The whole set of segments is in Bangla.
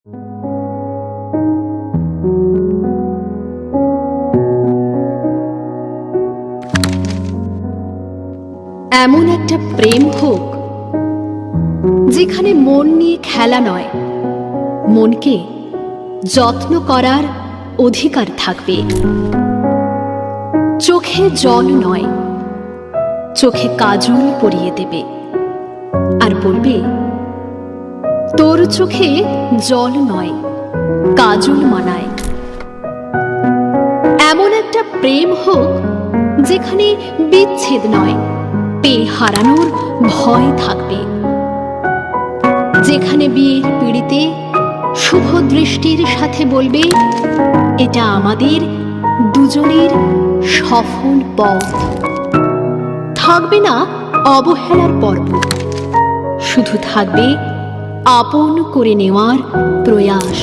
এমন একটা প্রেম হোক যেখানে মন নিয়ে খেলা নয়, মনকে যত্ন করার অধিকার থাকবে। চোখে জল নয়, চোখে কাজল পরিয়ে দেবে আর বলবে, তোর চোখে জল নয়, কাজল মানায়। এমন একটা প্রেম হোক যেখানে বিচ্ছেদ নয়, পেয়ে হারানোর ভয় থাকবে। যেখানে বিয়ের পিড়িতে শুভ দৃষ্টির সাথে বলবে, এটা আমাদের দুজনের সফল পথ। থাকবে না অবহেলার পর্ব, শুধু থাকবে আপন করে নেওয়ার প্রয়াস।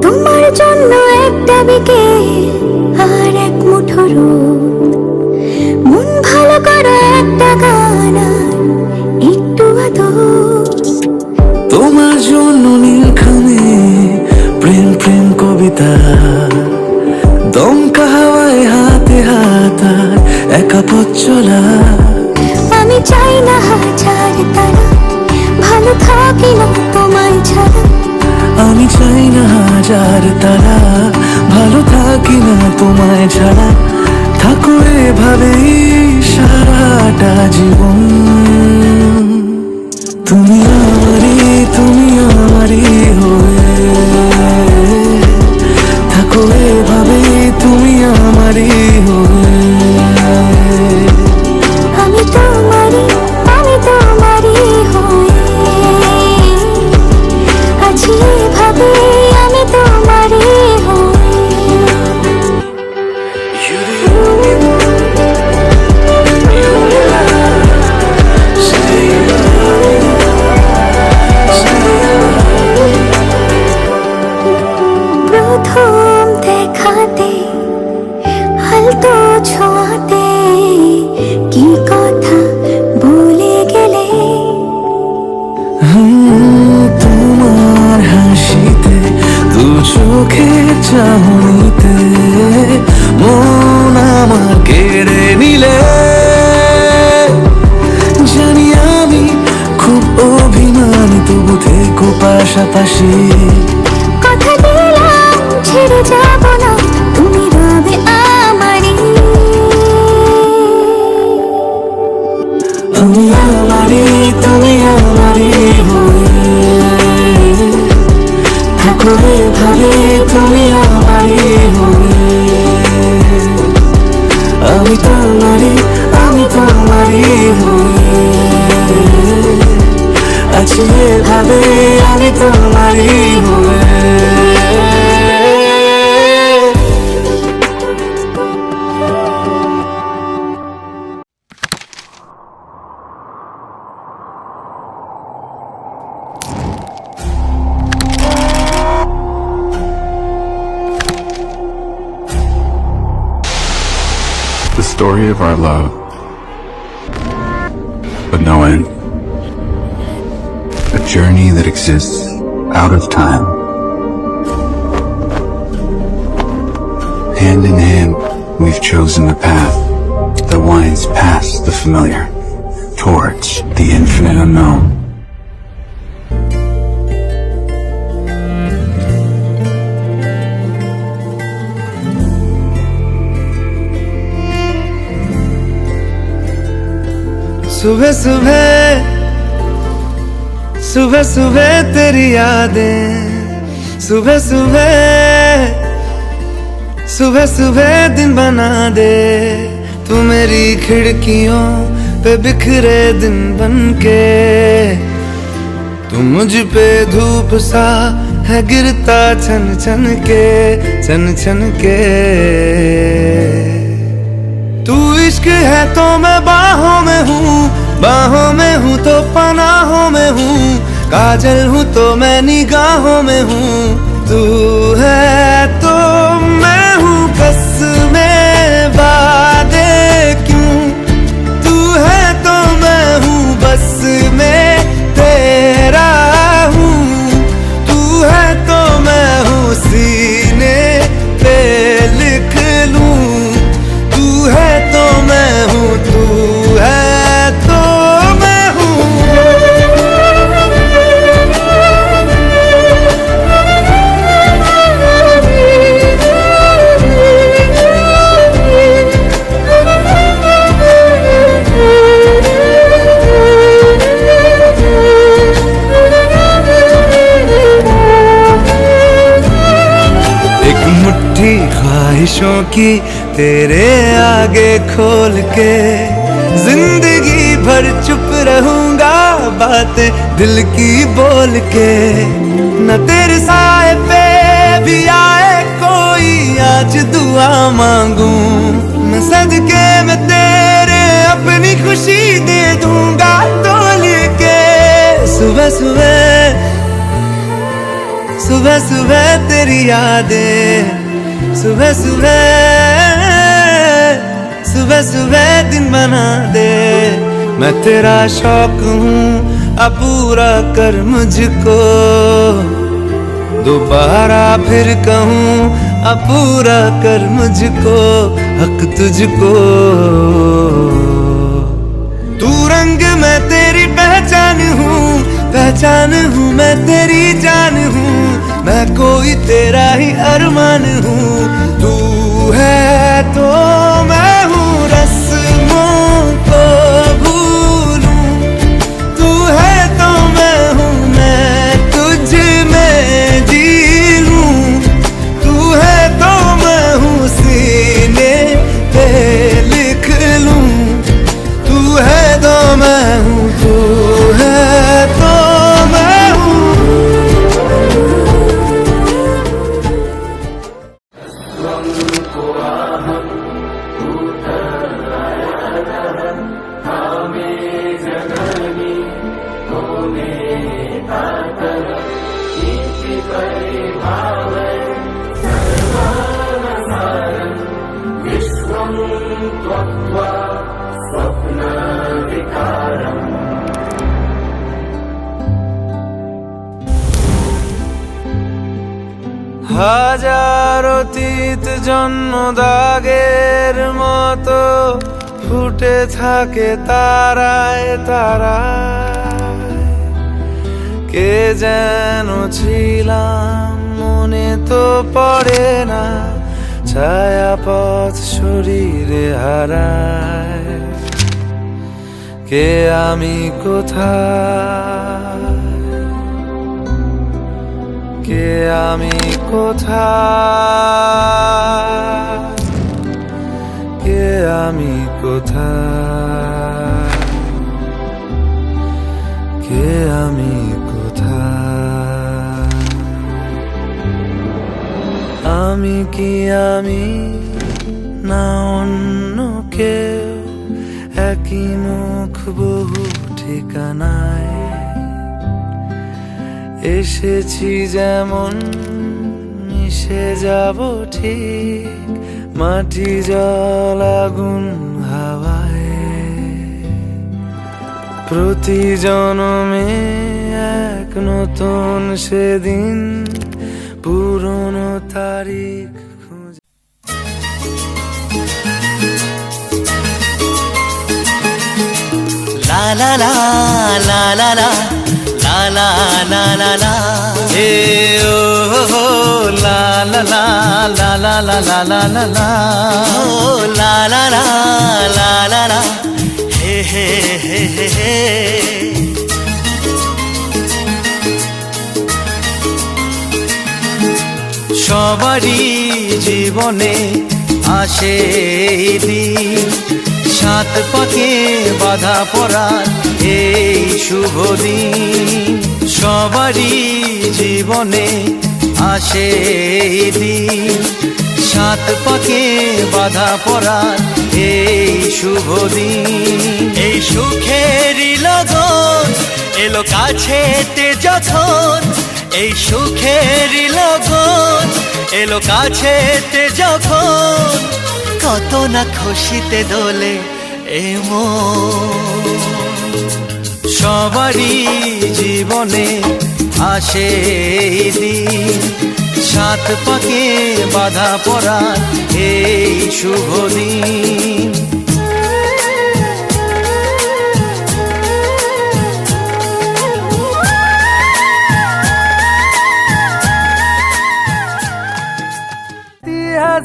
তোমার জন্য একটা বিকেল আর এক মুঠো রোদ, মন ভালো করো একটা গান একটু আদর। তোমার জন্য নীলখানে প্রেম প্রেম কবিতা, দমকা হাওয়ায় হাতে হাতা একা পথ চলা। আমি চাই না হাজার তারা, ভালো থাকি না তোমায় ছাড়া। আমি চাই না হাজার তারা, ভালো থাকি না তোমায় ছাড়া। থাকো এভাবেই সারাটা জীবন, তুমি আমারই হয়ে। থাকো এভাবেই তুমি আমারই হয়ে। আমি তোমারই হয়ে আছি এভাবে, আমি তোমারই হয়ে। প্রথম দেখাতে হালতো ছোঁয়াতে কি কথা বলে গেলে। তোমার হাসিতে দু চোখের চাহনিতে মন আমার কেড়ে নিলে। জানি আমি খুব অভিমানী, তবু থেকো পাশাপাশি। কথা দিলাম ছেড়ে যাব না, তুমি রবে আমারই। তুমি আমারই হয়ে। থাকো এভাবে তুমি আমারই হয়ে। আমি তোমারই হয়ে আছি এভাবে, আমি তোমারই হয়ে। The story of our love, but no end. A journey that exists out of time. Hand in hand, we've chosen the path that winds past the familiar, towards the infinite unknown. सुबह सुबह तेरी यादें, सुबह दिन बना दे। तू मेरी खिड़कियों पे बिखरे दिन बनके, तू मुझ पे धूप सा है गिरता छन छन के। तू इश्क है तो मैं बाहों में हूँ तो पनाहों में हूँ। काजल हूँ तो मैं निगाहों में हूँ, तू है ख्वाहिशों की तेरे आगे खोल के जिंदगी भर चुप रहूंगा बातें दिल की बोल के। न तेरे साए पे भी आए कोई आज दुआ मांगूं, मैं सदके में तेरे अपनी खुशी दे दूंगा तोल के। सुबह सुबह सुबह सुबह तेरी यादें, सुबह सुबह सुबह सुबह दिन बना दे। मैं तेरा शौक हूँ अब पूरा कर मुझको, दोबारा फिर कहूँ अब पूरा कर मुझको, हक तुझको। तू रंग मैं तेरी पहचान हूँ, पहचान हूँ मैं तेरी जान हूँ, मैं कोई तेरा ही अरमान हूँ। तू है तो मैं हूँ रस्मों को भूलूं, तू है तो मैं हूँ मैं तुझ में जी लूं, तू है तो मैं हूँ सीने पे लिख लूं, तू है तो मैं हूँ, तू है तो मैं हूँ। হাজার অতীত জন্ম দাগের মতো ফুটে থাকে তারায় তারায়। কে যেন ছিলাম মনে তো পড়ে না, ছায়াপথ শরীরে হারায়। কে আমি কোথায়, কে আমি কোথায়, কে আমি কোথায়, কে আমি কোথায়। আমি কি আমি না অন্য কেউ, একই মুখ বহু ঠিকানায়। এসেছি যেমন মিশে যাব ঠিক, মাটি জল আগুন হাওয়ায়। প্রতি জনমে এক নতুন সেদিন, পুরনো তারিখ খুঁজে। লা লা লা লা লা লা লা লা লা লা, ए ओ हो ला ला ला ला ला ला ला ला ला ला, ও লা লা লা লা লা লা, হে হে হে হে হে। সবারই জীবনে আসে এই দিন, সাত পাকে বাধা পড়ার এই শুভ দিন। সবারই জীবনে আসে এই দিন, সাত পাকে বাধা পড়ার এই শুভ দিন। এই সুখেরই লগন এলো কাছেতে যখন, এই সুখেরই লগন এলো কাছেতে যখন, কত না খুশিতে দোলে এ মন। সবারই জীবনে আসে এই দিন, সাত পাকে বাধা পড়ার এই শুভ দিন।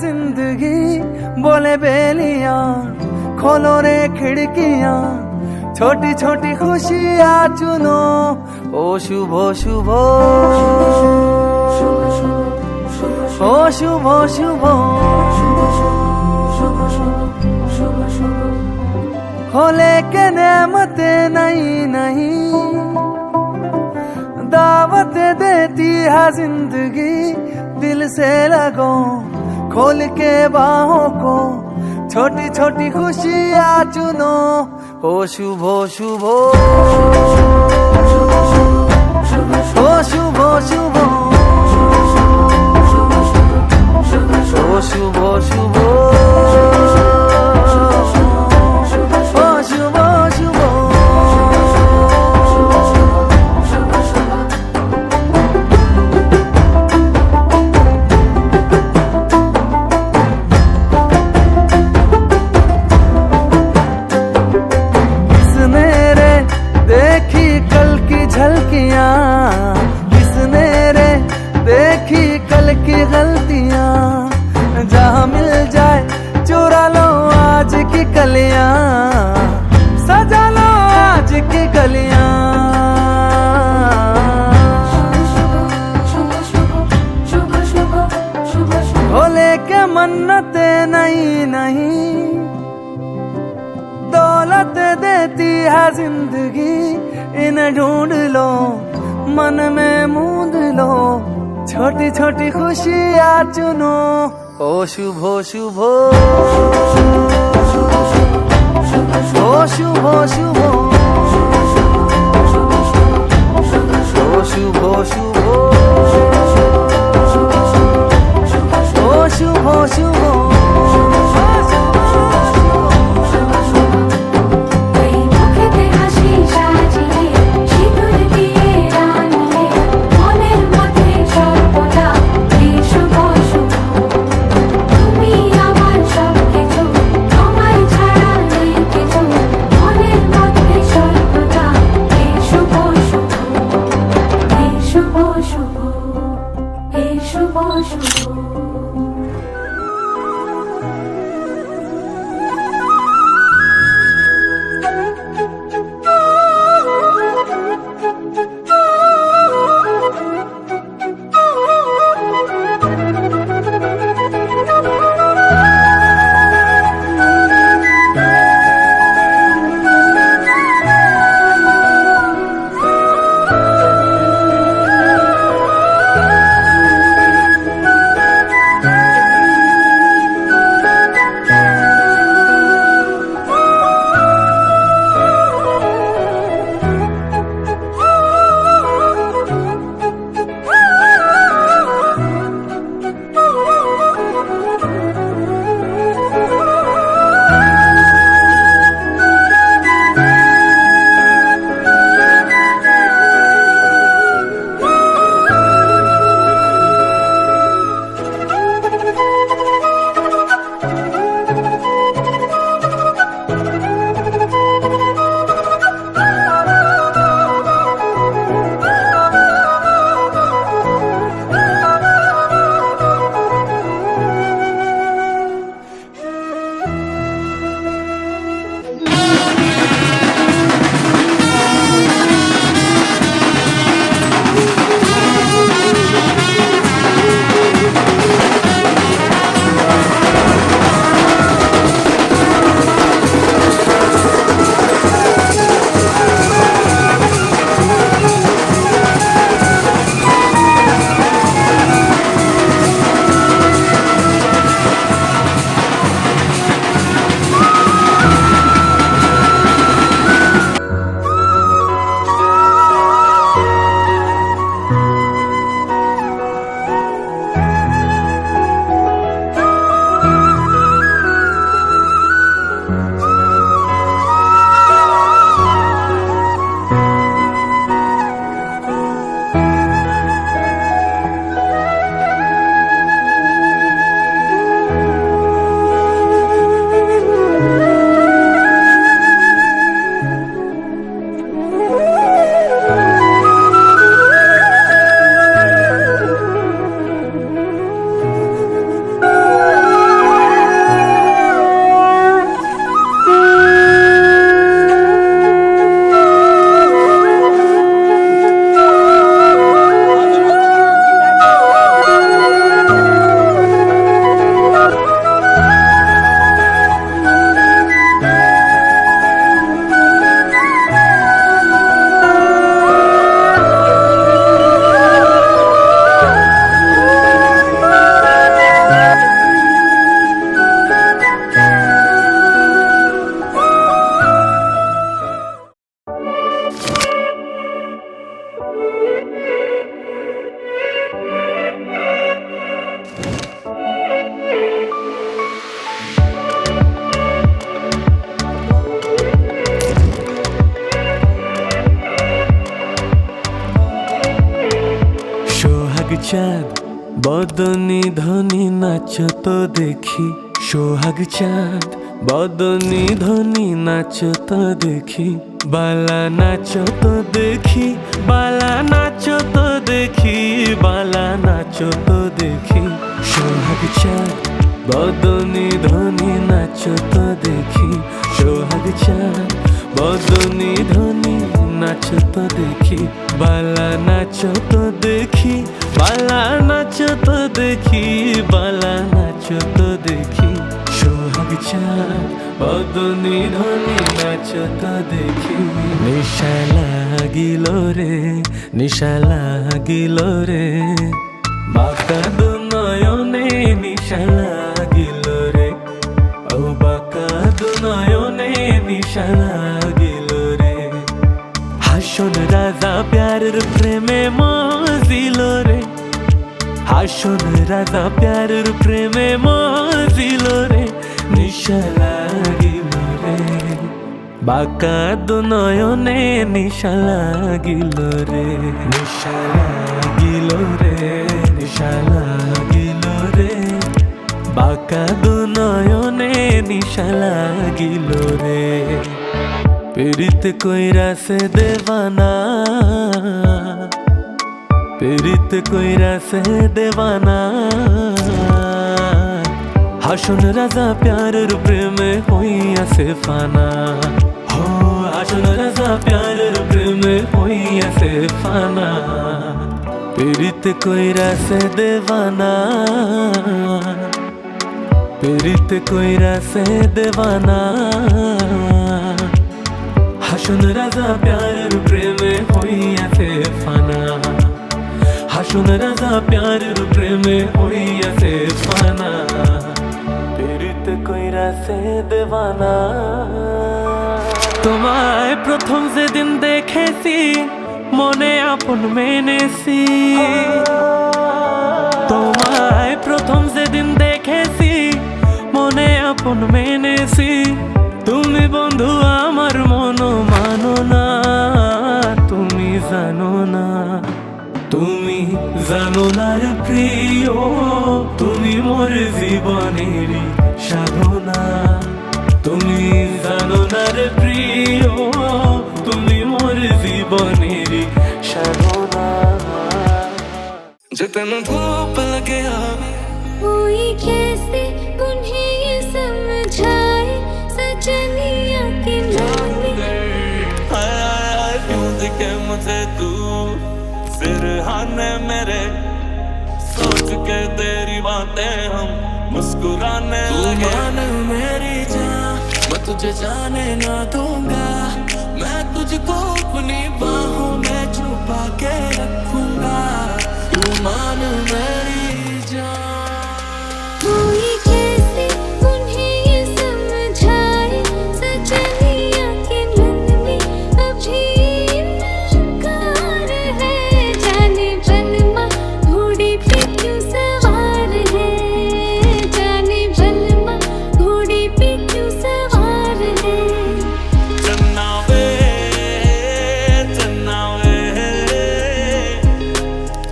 जिंदगी बोले बेलियां, खोलो रे खिड़कियां, छोटी छोटी खुशियां चुनो, ओ शुभ शुभ, ओ शुभ शुभ। खोले के नेमते नहीं नहीं दावत देती है जिंदगी, दिल से लगो खोल के बाहों को, छोटी छोटी खुशियाँ चुनो, ओ शुभो शुभो, ओ शुभो शुभो, ओ शुभो शुभो, ओ शुभो शुभो। झलकियां किसने रे देखी कल की गलतियां, जहां मिल जाए चुरा लो आज की कलियां, सजा लो आज की गलियां। भोले के मन्नते नहीं नहीं दौलत देती है जिंदगी, इन्हें ढूंढ लो मन में मूंद लो, छोटी छोटी खुशियाँ चुनो, ओ शुभो शुभो, ओ शुभो शुभो, ओ शुभो शुभो, ओ शुभो शुभो। বদনী ধ্বনি নাচ তো দেখি সোহাগ চাঁদ, বদনী ধ্বনি নাচ তো দেখি, বালা নাচ তো দেখি, বালা নাচ তো দেখি, বালা নাচ তো দেখি সোহাগ চাঁদ, বদনী ধ্বনি নাচ তো দেখি সোহাগ চাঁদ, বদনী ধ্বনি নাচ তো দেখি, বালা নাচ তো দেখি, বালা নাচ তো দেখি, বালা নাচ তো দেখি সোহাগ চাঁদ, বদনী ধ্বনি নাচ তো দেখি। নিশা লাগিল রে, নিশা লাগিল রে, বাঁকা দু নয়নে নিশা লাগিল রে, ও বাঁকা দু নয়নে নিশা লাগিল রে। হাসন রাজা প্যারের প্রেমে মজিল রে, হাসন রাজা প্যারের প্রেমে মজিল রে, নিশা লাগিল রে, বাঁকা দু নয়নে নিশা লাগিল রে, নিশা লাগিল রে, নিশা লাগিল রে, বাঁকা দু নয়নে নিশা লাগিল রে। পীড়িত কইরা সে দেवाना, পীড়িত কইরা সে দেवाना, হাসন রাজা প্যারের প্রেমে হইয়াছে ফানা, হো হাসন রাজা প্যারের প্রেমে হইয়াছে ফানা। পীড়িত কইরা সে দেवाना, পীড়িত কইরা সে দেवाना, হাসন রাজা প্যারের প্রেমে হইয়াছে ফানা, হাসন রাজা প্যারের প্রেমে হইয়াছে ফানা। পীড়িত কইরা সে দেवाना। তোমায় প্রথম যেদিন দেখেছি মনে আপন মেনেছি, তোমায় প্রথম যেদিন দেখেছি মনে আপন মেনেছি, তুমি বন্ধু আমার মন মানো না, তুমি জানো না, তুমি জানো না রে প্রিয়, তুমি মোর জীবনের সাধনা, তুমি জানো না রে প্রিয়, তুমি মোর জীবনের সাধনা। जितन धूप लगे कोई कैसे उन्हें ये समझाए, सजनिया के नामे क्यों दिखे मुझे तू सिरहाने मेरे, सोच के तेरी बातें हम मुस्कुराने लगे। मान मेरी जान मैं तुझे जाने ना दूंगा, मैं तुझको अपनी बाहों में छुपा के रखूंगा, तू मान मेरी जान। कोई कैसे उन्हें ये समझाए, सजनिया के मन में अभी इनकार है, जाने बलमा घोड़े पे क्यों सवार है, जाने बलमा घोड़े पे क्यों सवार है। चन्ना वे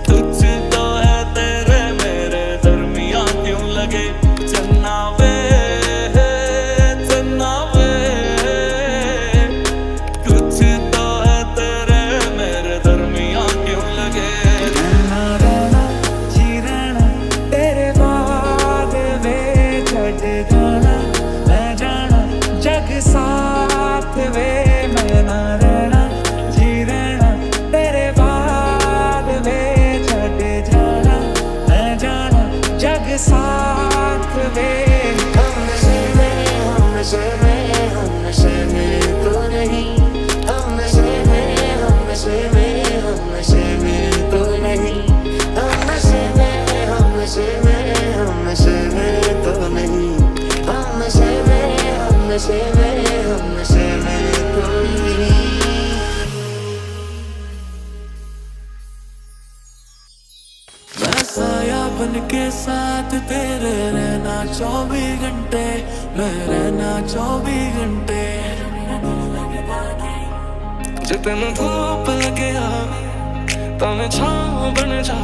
तुझ तो है तेरे मेरे दरमिया क्यों लगे, चन्ना वे तुझ तो है तेरे मेरे दरमिया क्यों लगे। रहना रहना जी रहना तेरे बाद वे छड़ जाना, मैं जाना जग साथ वे, मैं ना रहना जी रहना तेरे बाद वे छड़ जाना, मैं जाना जग साथ वे। हम नशे में तो नहीं, हम नशे में तो नहीं, हम नशे में तो नहीं, हम नशे में तो नहीं। मैं साया बन के साथ तेरे रहना 24 घंटे, मैं रहना 24 घंटे। जितन धूप लगे तन छाँव बन जा,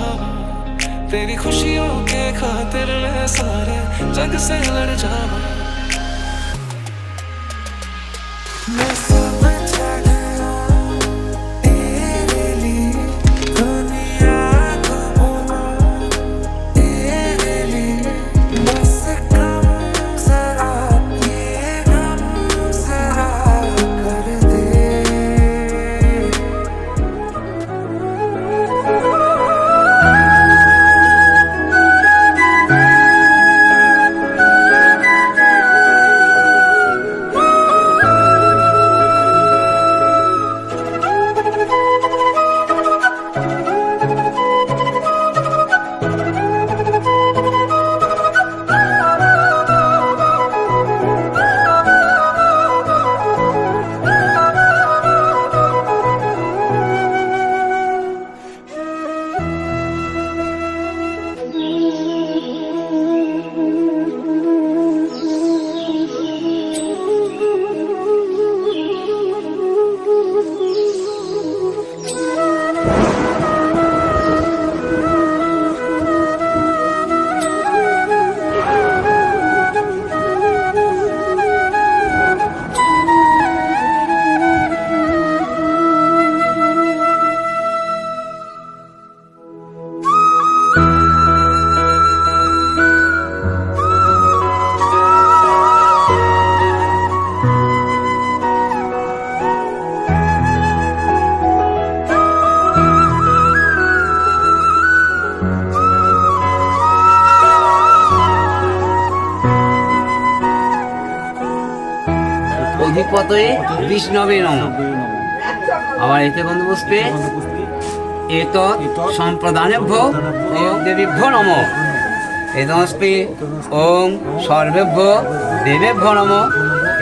तेरी खुशियों के खातिर मैं सारे जग से लड़ जाऊं मैं सब छड़ दूं तेरे लिए दुनिया को भूलूं तेरे लिए बस कम जरा ये गम जरा कर दे অধিপতয়ে বিষ্ণবে নম। আবার এতে বন্ধুপুষ্পে এত সম্প্রদানেভ্য ওম দেবীভ্য নম। এতমস্পে ওম সর্বেভ্য দেবেভ্য নম।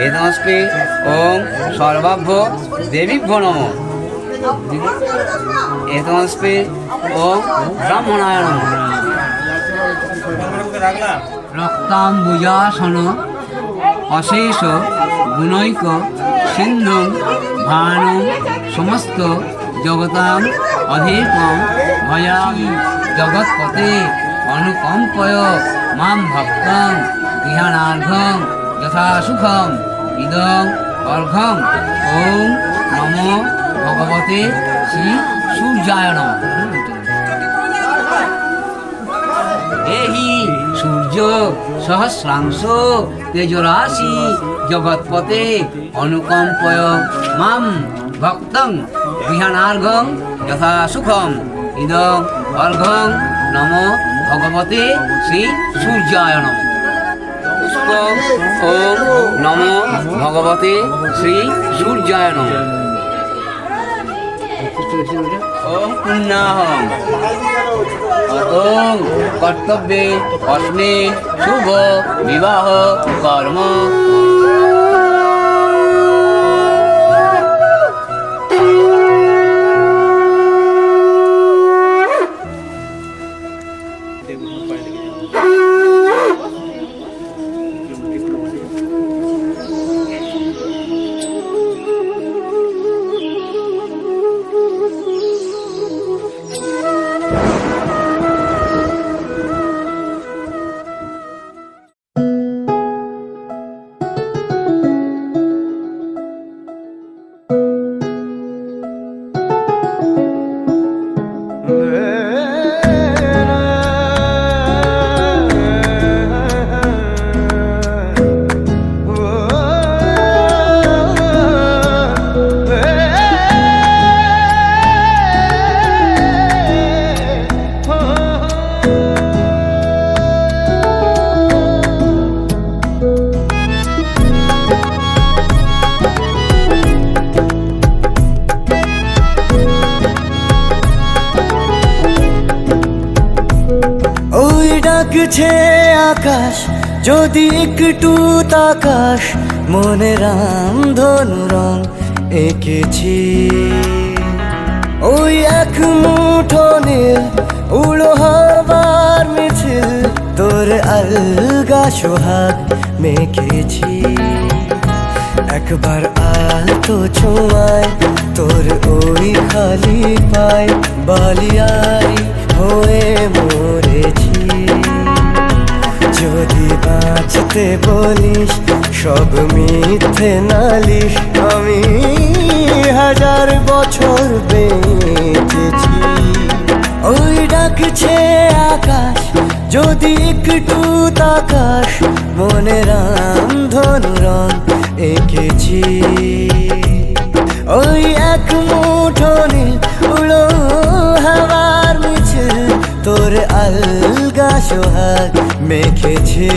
এতমস্পে ওম সর্বাভ্য দেবীভ্য নম। এতমস্পে ওম ব্রাহ্মণায় নম। রক্তাম্বুজাসন অশেষ গুণৈক সিন্ধুম ভানুম সমস্ত জগতাম অধীকম ভয়ামি জগৎপতে অনুকম্পয় মাম ভক্তং গৃহাণার্ঘং যথা সুখম ইদং অর্ঘং ওম নমো ভগবতে শ্রী সূর্যায় নমঃ। এহি সূর্য সহস্রাংশ তেজরাশি জগৎপতে অনুকম্পয় মাম ভক্তং গৃহাণার্ঘং যথা সুখম ইদং অর্ঘং নমো ভগবতে শ্রী সূর্যায় নমঃ। পুষ্প ওম নমো ভগবতে শ্রী সূর্যায় নমঃ। ওম পুণ্যাহং ওম কর্তব্যে অস্মে শুভ বিবাহ কর্ম। ডাকছে আকাশ যদি একটু তাকাস মনে রামধনু রং এঁকেছি ওই এক মুঠো নীল উড়ো হবার মিছিল তোর আলগা সোহাগ মেখেছি একবার আলতো ছোঁয়ায় তোর ওই খালি পায় বালিয়ারি হয়ে মরেছি। যদি বাঁচতে বলিস সব মিথ্যে নালিশ, আমি 1000 বছর বেঁচেছি। ওই ডাকছে আকাশ, যদি একটু তাকাস, মনে রামধনু রং এঁকেছি। ওই এক মুঠো নীল উড়ো হাওয়ার মিছিল, তোর আলগা সোহাগ মেখেছি।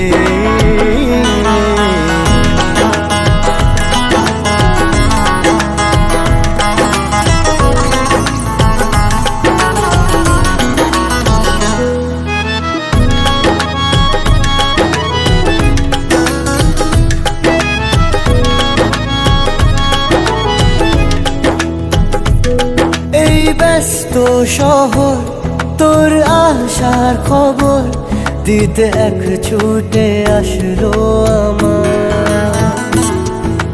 এই ব্যস্ত শহর, তোর আসার খবর দিতে এক ছুটে আসলো আমার।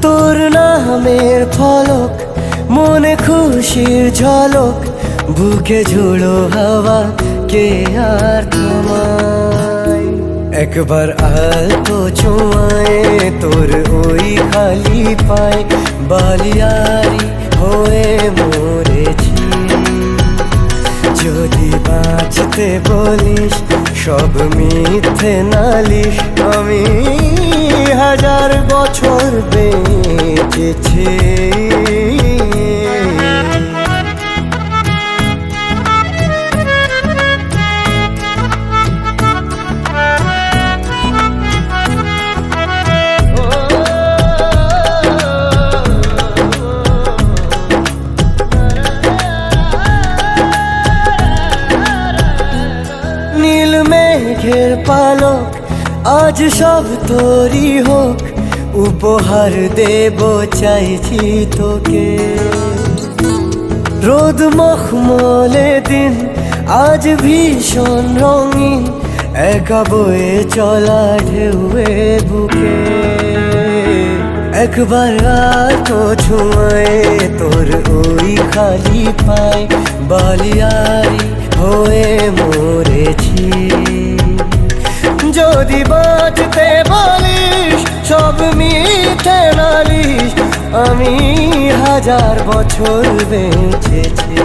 তোর নামের ফলক, মনে খুশির ঝলক, বুকে ঝুড়ো হাওয়া কে আর থামায়। একবার আলতো ছোঁয়ায় তোর ওই খালি পায়, বালিয়ারি হয়ে মরেছি। যদি বাঁচতে বলিস সব মিথ্যে নালিশ, আমি 1000 বছর বেঁচেছি। নীল মেঘের পালক, আজ সব তোরই হোক, উপহার দেব চাইছি তোকে। রোদ মখমলে দিন আজ ভীষণ রঙিন, একা বয়ে চলা ঢেউয়ে বুকে। একবার তো ছুঁয়ে তোর ওই খালি পায়, বালিয়ারি হয়ে মরেছি। যদি বাঁচতে বলিস সব মিথ্যে নালিশ, আমি 1000 বছর বেঁচেছি।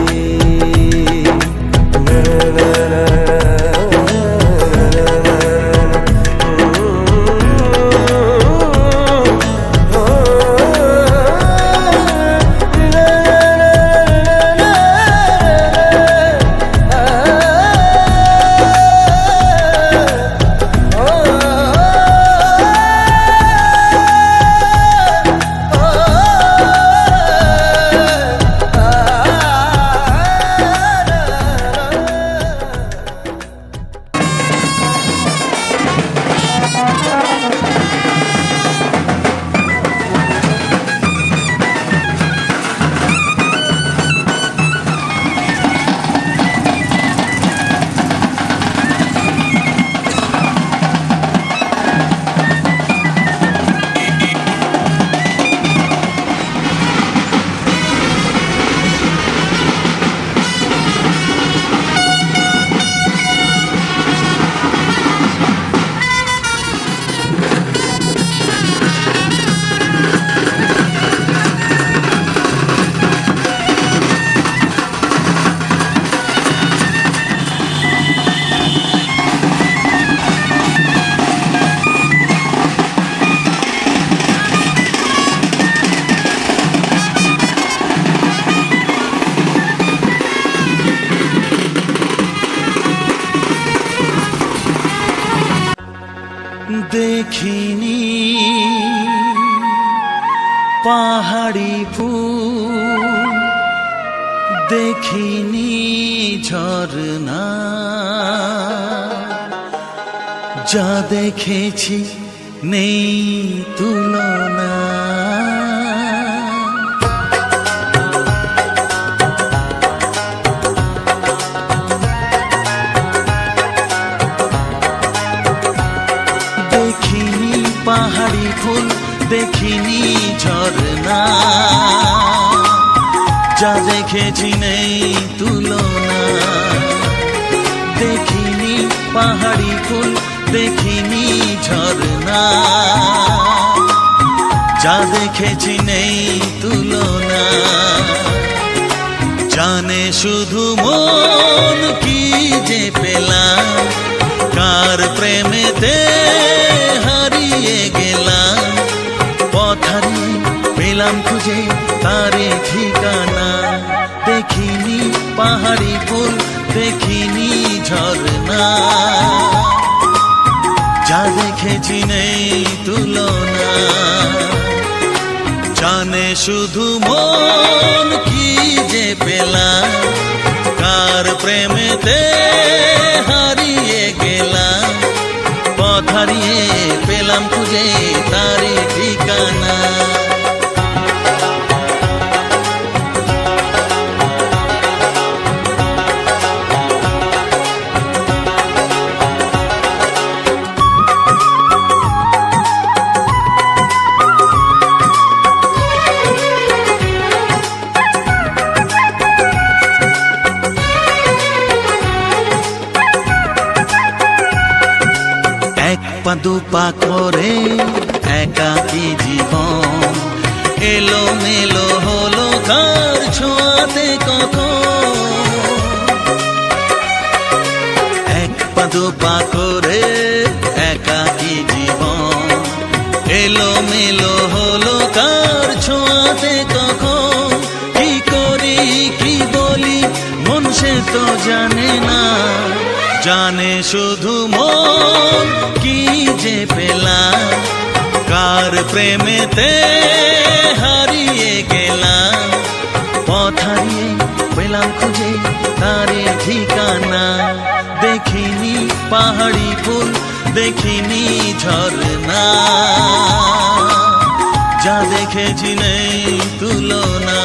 দেখিনি পাহাড়ি ফুল, দেখিনি ঝরনা, যা দেখেছি নেই তুলনা। পাহাড়ি ফুল, দেখিনি ঝরনা, যা দেখেছি নেই তুলনা। পাহাড়ি ফুল দেখিনি ঝরনা, যা দেখেছি নেই তুলনা। জানে শুধু মন কি যে পেলাম, কার প্রেমেতে হারিয়ে গেলাম। পথ হারিয়ে পেলাম খুঁজে তারে ঠিকানা, দেখিনি পাহাড়ি ফুল দেখিনি ঝরনা, যা দেখেছি নেই তুলনা। জানে শুধু মন কি যে পেলাম, কার প্রেমেতে হারিয়ে গেলাম। পথ হারিয়ে পেলাম খুঁজে তারে ঠিকানা। এক পা দুপা করে একাকী জীবন, এলো মেলো হলো কার ছোঁয়াতে কখন। এক পা দুপা করে একাকী জীবন, এলো মেলো হলো কার ছোঁয়াতে কখন। কি করি কি বলি মন সে তো জানে না, জানে শুধু মন কি যে পেলাম, কার প্রেমেতে হারিয়ে গেলাম। পথ হারিয়ে পেলাম খুঁজে তারে ঠিকানা, দেখিনি পাহাড়ি ফুল দেখিনি ঝরনা, যা দেখেছি নেই তুলনা।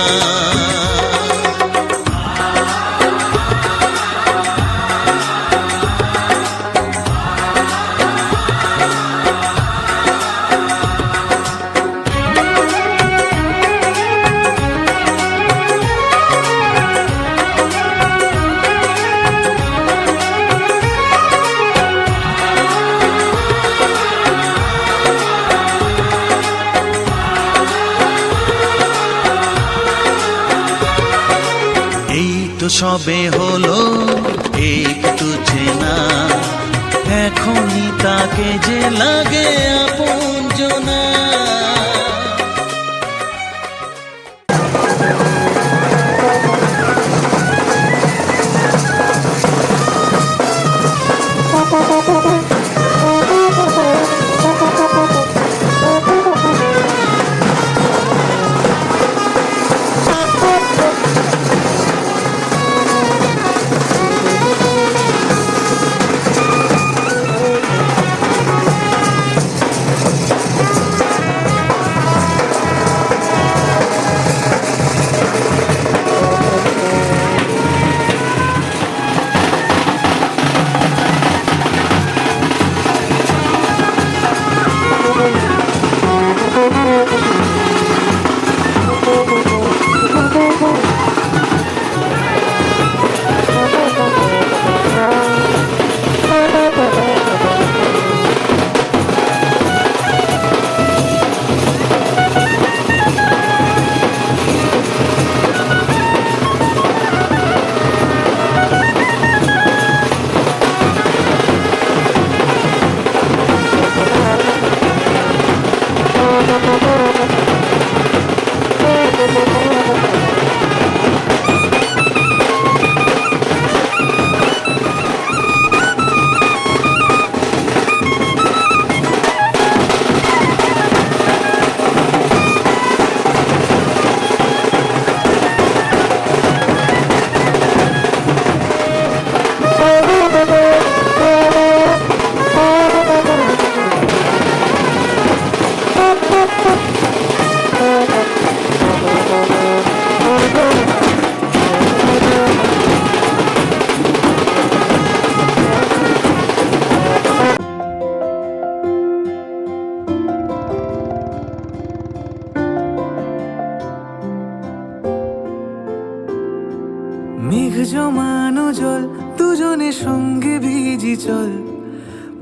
তো সবে হলো একটু চেনা, এখনই তাকে যে লাগে আপনজনা।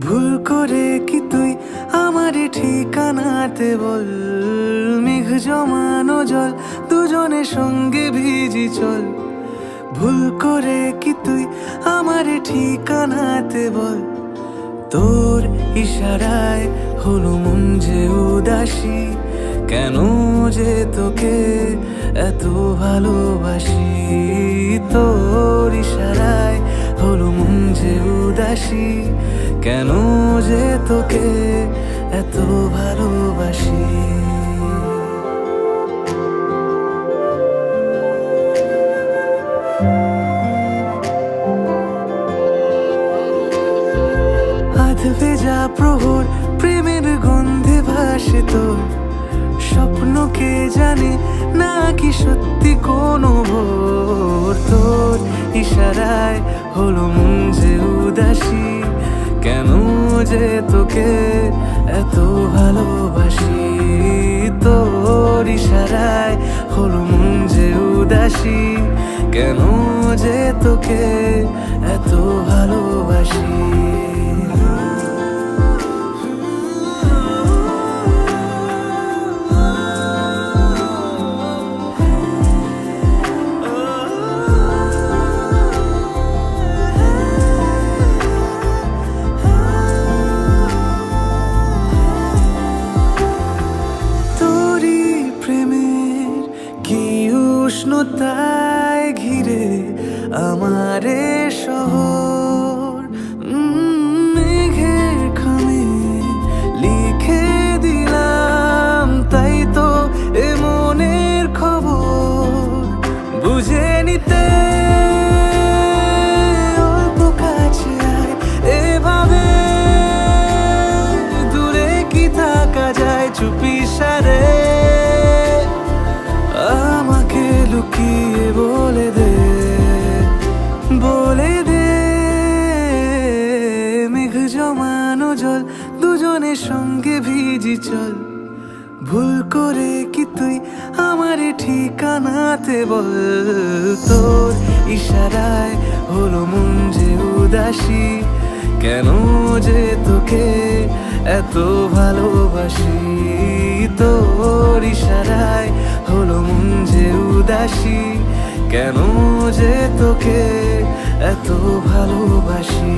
ভুল করে কি তুই আমারে ঠিকানাতে বল, মেঘ জমানো জল দুজনে সঙ্গে ভিজি চল। ভুল করে কি তুই আমারে ঠিকানাতে বল, তোর ইশারায় হলো মন যে উদাসী, কেন যে তোকে এত ভালোবাসি। তোর ইশারায় হলো মন যে উদাসী, কেন যে তোকে এত ভালোবাসি। আধ ভেজা প্রহর প্রেমের গন্ধে ভাসে তোর, স্বপ্নকে জানে না কি সত্যি কোনো ভোর। তোর ইশারায় হলো মন যে উদাসী, কেন যে তোকে এত ভালোবাসি। তোর ইশারায় হলো মন যে উদাসী, কেন যে তোকে এত ভালোবাসি। উষ্ণতায় ঘিরে আমারে শহর, মেঘের খামে লিখে দিলাম তাই তো এ মনের খবর। বুঝে নিতে অল্প কাছে আয়, এভাবে দূরে কি থাকা যায় চুপি সারে। আমাকে লুকিয়ে বলে দে, বলে দে, মেঘ জমানো জল দুজনে সঙ্গে ভিজি চল। ভুল করে কি তুই আমারে ঠিকানাতে বল, তোর ইশারায় হলো মন যে উদাসী, কেন যে তোকে এত ভালোবাসি। তোর ইশারায় হলো মন যে উদাসী, কেন যে তোকে এত ভালোবাসি।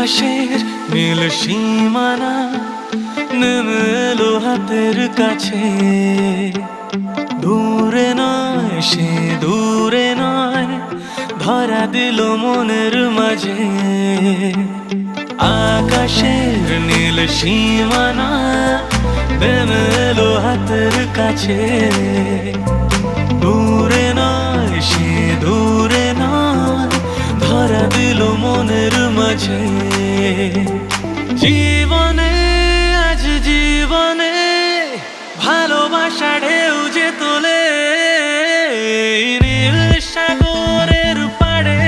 আকাশের নীল সীমানা নেমে এলো হাতের কাছে, দূরে নয় সে দূরে নয়, ধরা দিল মনের মাঝে। আকাশের নীল সীমানা নেমে এলো হাতের কাছে, দূরে নয় সে দূরে নয়, ধরা দিল মনের মাঝে। জীবনে আজ জীবনে ভালোবাসা ঢেউ যে তোলে, নীল সাগরের পাড়ে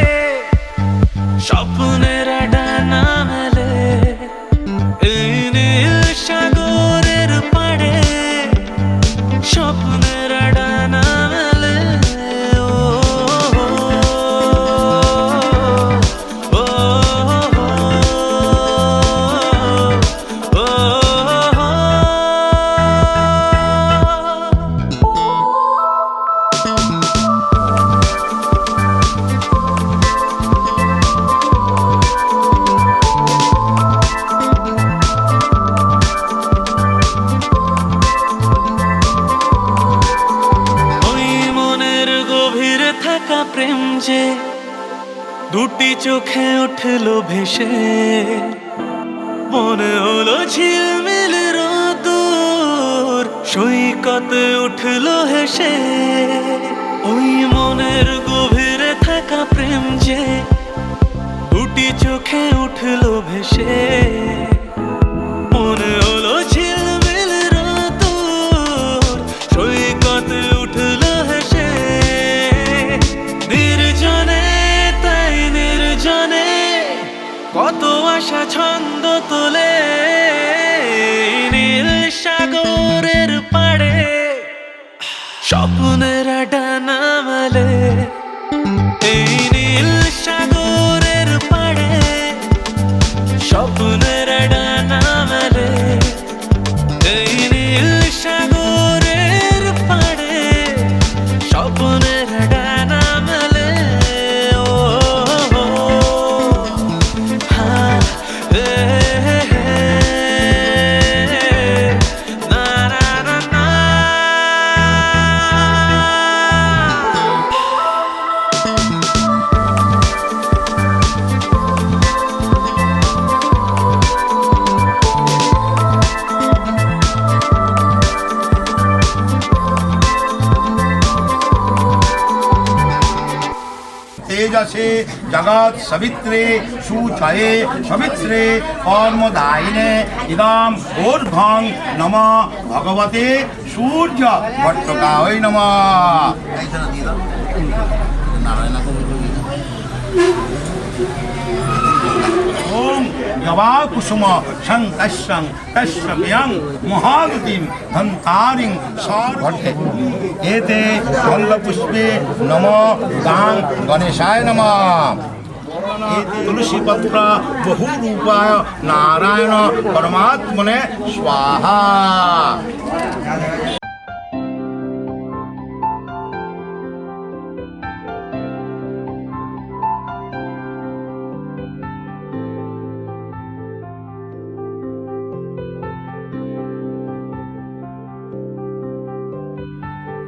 স্বপ্নের ডানা মেলে। এই নীল সাগরের পাড়ে স্বপ্নের ডানা মেলে। ও ও ও ওই মনের গভীরে থাকা প্রেম যে দুটি চোখে উঠলো ভেসে, মনে হলো ঝিলমিল রোদুর সৈকতে উঠলো হেসে। ওই মনের গভীরে থাকা প্রেম যে দুটি চোখে উঠলো ভেসে, মনে হলো ঝিলমিল রোদুর সৈকতে উঠলো হেসে। নির্জনে তাই নির্জনে কত আশা ছন্দ তোলে, নীল সাগরের পাড়ে স্বপ্নের ডানা মেলে। এই নীল সাগরের পাড়ে স্বপ্নের ডানা মেলে। এই নীল সাগরের পাড়ে স্বপ্নের ডানা মেলে। ও হা এ না না না না। तेजसे जगत सवित्रे सुछये सवित्रे कर्मदायिने इदम ऊर्ध्वं नमः भगवते सूर्य भट्टकाय नमः। ओम यवा कुसुम शंकशं तस्यं महागतिं धन्तारिं सार्वभट्टे एते फलपुष्पे नमो गां गणेशाय नमः। एते तुलसी पत्र बहुरूपाय नारायण परमात्मने स्वाहा।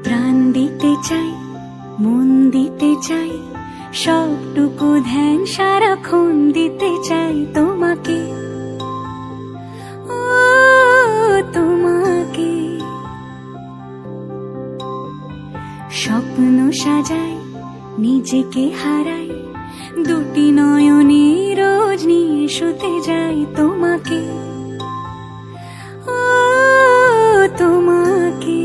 প্রাণ দিতে চাই মন দিতে চাই, সবটুকু ধ্যান সারাক্ষণ দিতে চাই তোমাকে। ও তোমাকে স্বপ্ন সাজাই নিজেকে হারাই, দুটি নয়নে রোজ নিয়ে শুতে যাই তোমাকে। ও তোমাকে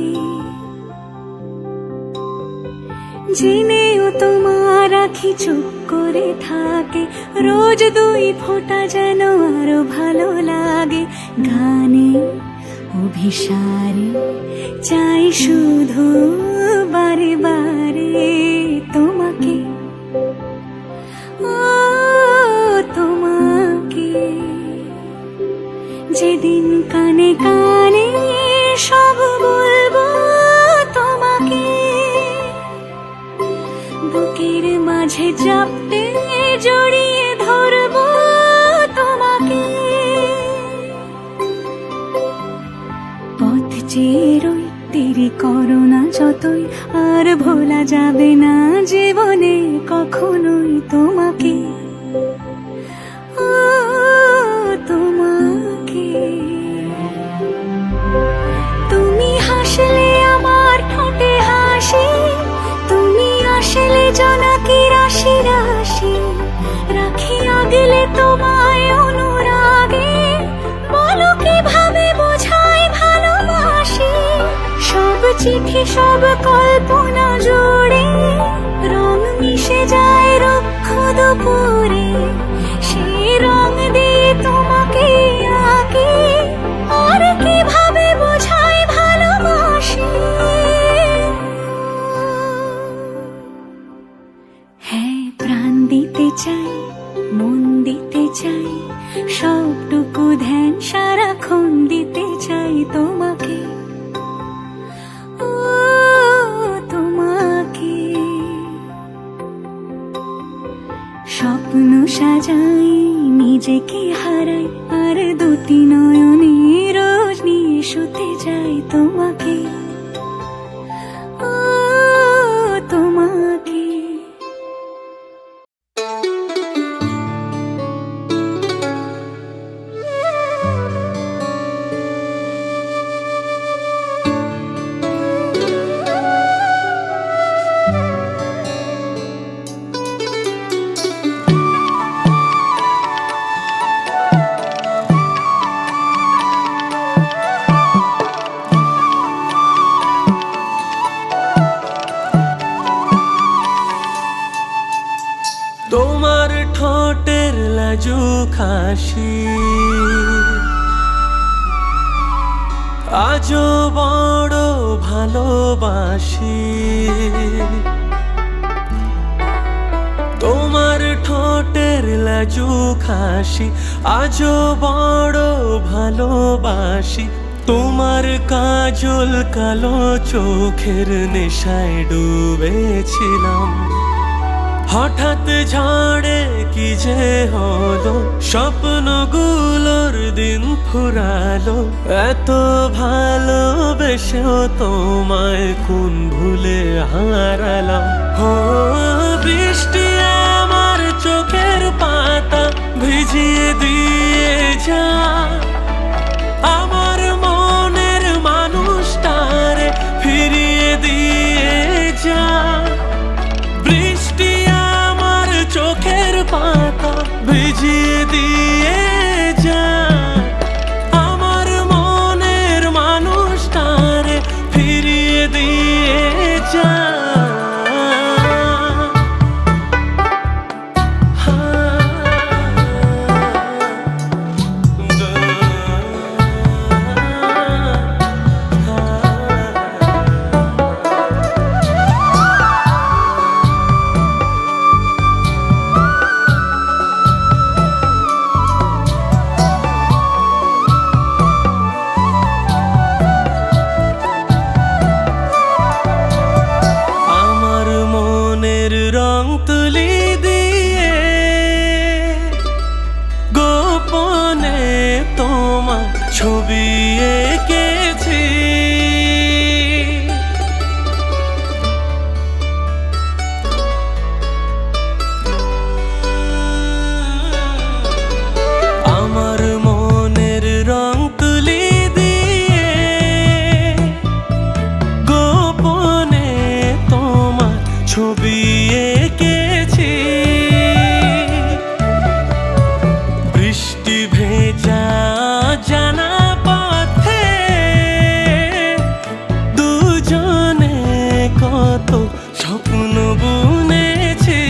জেনেও তোমার আখি চুপ করে থাকে, রোজ দুই ফোঁটা যেন আরো ভালো লাগে। গানে অভিসারে চাই শুধু বারে বারে তোমাকে। ও তোমাকে যেদিন কানে কানে সব বলবো তোমাকে, বুকের মাঝে চাপতে জড়িয়ে ধরবো তোমাকে। চেয়ে রই দেরি করো না যতই, আর ভোলা যাবে না জীবনে কখনোই তোমাকে, ও তোমাকে। তুমি হাসলে আমার ঠোঁটে হাসি, তুমি আসলে জোনাকি রাশি রাশি, রাখি আগলে তোমায় অনুরাগে, বলো কিভাবে বোঝাই ভালোবাসি। সব চিঠি সব কল্পনা জুড়ে রং মিশে যায় রুক্ষ দুপুরে, সেই রং দিয়ে তোমাকে আঁকি, আর কিভাবে বোঝাই ভালোবাসি। হ্যাঁ, প্রাণ দিতে চাই, মন দিতে চাই, সবটুকু ধ্যান সারাক্ষণ দিতে চাই তোমাকে, ও তোমাকে। স্বপ্ন সাজাই, নিজেকে হারাই, আর দুটি নয়নে রোজ নিয়ে শুতে যাই তোমাকে, ও তোমাকে। তোমার ঠোঁটের লাজুক হাসি আজও বড় ভালোবাসি, তোমার ঠোঁটের লাজুক হাসি আজও বড় ভালোবাসি। তোমার কাজল কালো চোখের নেশায় ডুবেছিলাম, হঠাৎ ঝড়ে কি যে হলো, স্বপ্নগুলোর দিন ফুরালো। এত ভালোবেসেও তোমায় কোন ভুলে হারালাম। ও বৃষ্টি আমার চোখের পাতা ভিজিয়ে দিয়ে যা, আমার মনের মানুষটারে ফিরিয়ে দিয়ে যা। বৃষ্টি আমার চোখের পাতা ভিজিয়ে দিয়ে যা, আমার মনের মানুষটারে ফিরিয়ে দিয়ে যা। রং তুলি দিয়ে গোপনে তোমার ছবি এঁকেছি, আমার মনের রং তুলি দিয়ে গোপনে তোমার ছবি এঁকেছি। বৃষ্টি ভেজা জানা পথে দুজনে কত স্বপ্ন বুনেছি,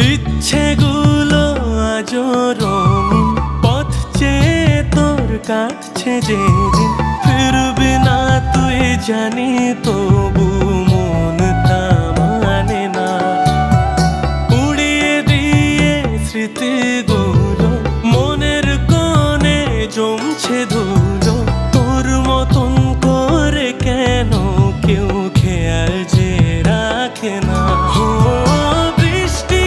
ইচ্ছেগুলো আজও রঙিন, পথ চেয়ে তোর কাছে যেদিন ফিরবি না তুই জানি, তবু মন তা মানে না। উড়িয়ে দিয়ে স্মৃতিগুলো মনের কোণে জমছে ধুলো, তোর মতন করে কেন কেউ খেয়াল যে রাখে না। বৃষ্টি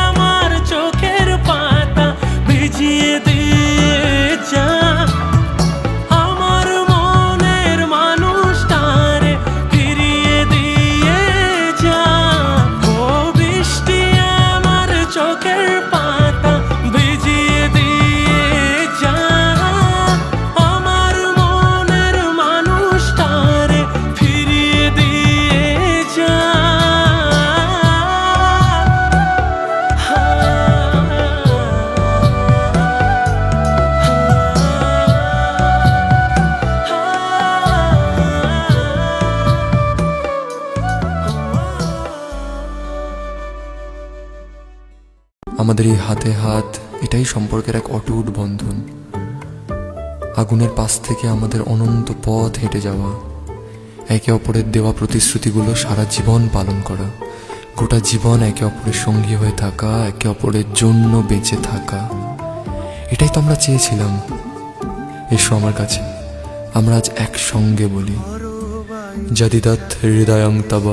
আমার চোখের পাতা ভিজিয়ে দিয়ে যা, আমাদের এই হাতে হাত, এটাই সম্পর্কের এক অটুট বন্ধন। আগুনের পাশ থেকে আমাদের অনন্ত পথ হেঁটে যাওয়া, একে অপরের দেওয়া প্রতিশ্রুতিগুলো সারা জীবন পালন করা, গোটা জীবন একে অপরের সঙ্গী হয়ে থাকা, একে অপরের জন্য বেঁচে থাকা, এটাই তো আমরা চেয়েছিলাম। এসো আমার কাছে, আমরা আজ একসঙ্গে বলি, যদিদৎ হৃদয়ং তব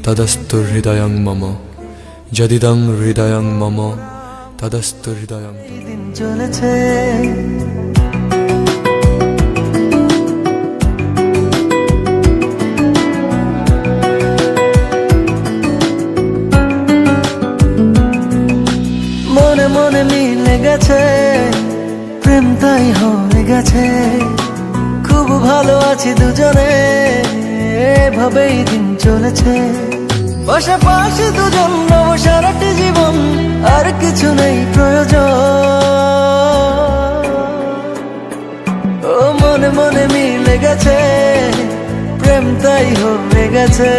তদস্তু হৃদয়ং মম, যদিদং হৃদয়ং মম তদস্তু হৃদয়ং তব। দিন চলেছে মনে মনে মিলে গেছে, প্রেম তাই হয়ে গেছে, খুব ভালো আছি দুজনে, এভাবেই দিন চলেছে। পাশাপাশি দুজন নব সারাটি জীবন, আর কিছু নেই প্রয়োজন। ও মনে মনে মিলে গেছে, প্রেম তাই হয়ে গেছে,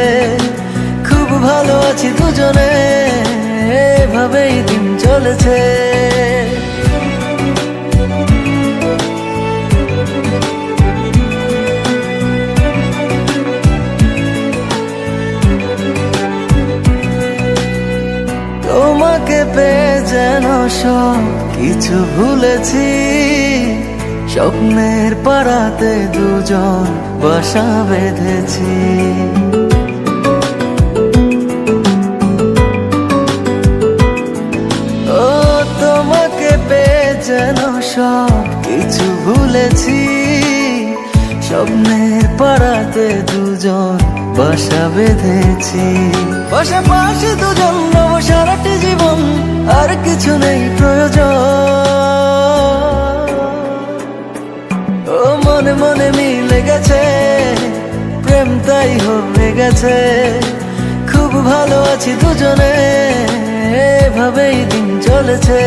খুব ভালো আছি দুজনে, এভাবেই দিন চলেছে। তোমাকে পেয়ে যেন সব কিছু ভুলেছি, স্বপ্নের পাড়াতে দুজন বাসা বেঁধেছি। ও তোমাকে পেয়ে যেন সব কিছু ভুলেছি, স্বপ্নের পাড়াতে দুজন বাসা বেঁধেছি। পাশাপাশি দুজন নব সারাটি জীবন, আর কিছু নেই প্রয়োজন। ও মনে মনে মিলে গেছে, প্রেম তাই হয়ে গেছে, খুব ভালো আছি দুজনে, এভাবেই দিন চলেছে।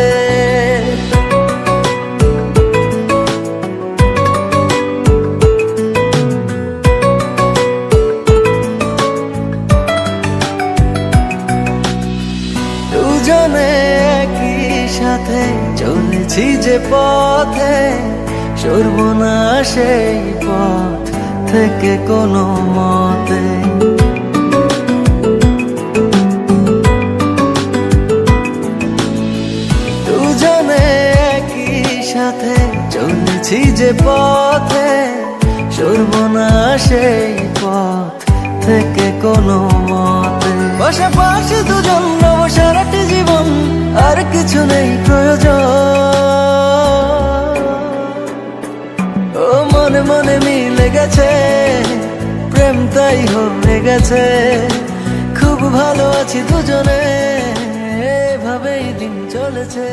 দুজনে একই সাথে চলেছি যে পথে, সরব না সেই পথ থেকে কোনো মতে। দুজনে একই সাথে চলেছি যে পথে, সরব না সেই পথ থেকে কোনো মতে। পাশাপাশি দুজন নব সারাটি জীবন, আর কিছু নেই প্রয়োজন। ও মনে মনে মিলে গেছে, প্রেম তাই হয়ে গেছে, খুব ভালো আছি দুজনে, এভাবেই দিন চলেছে।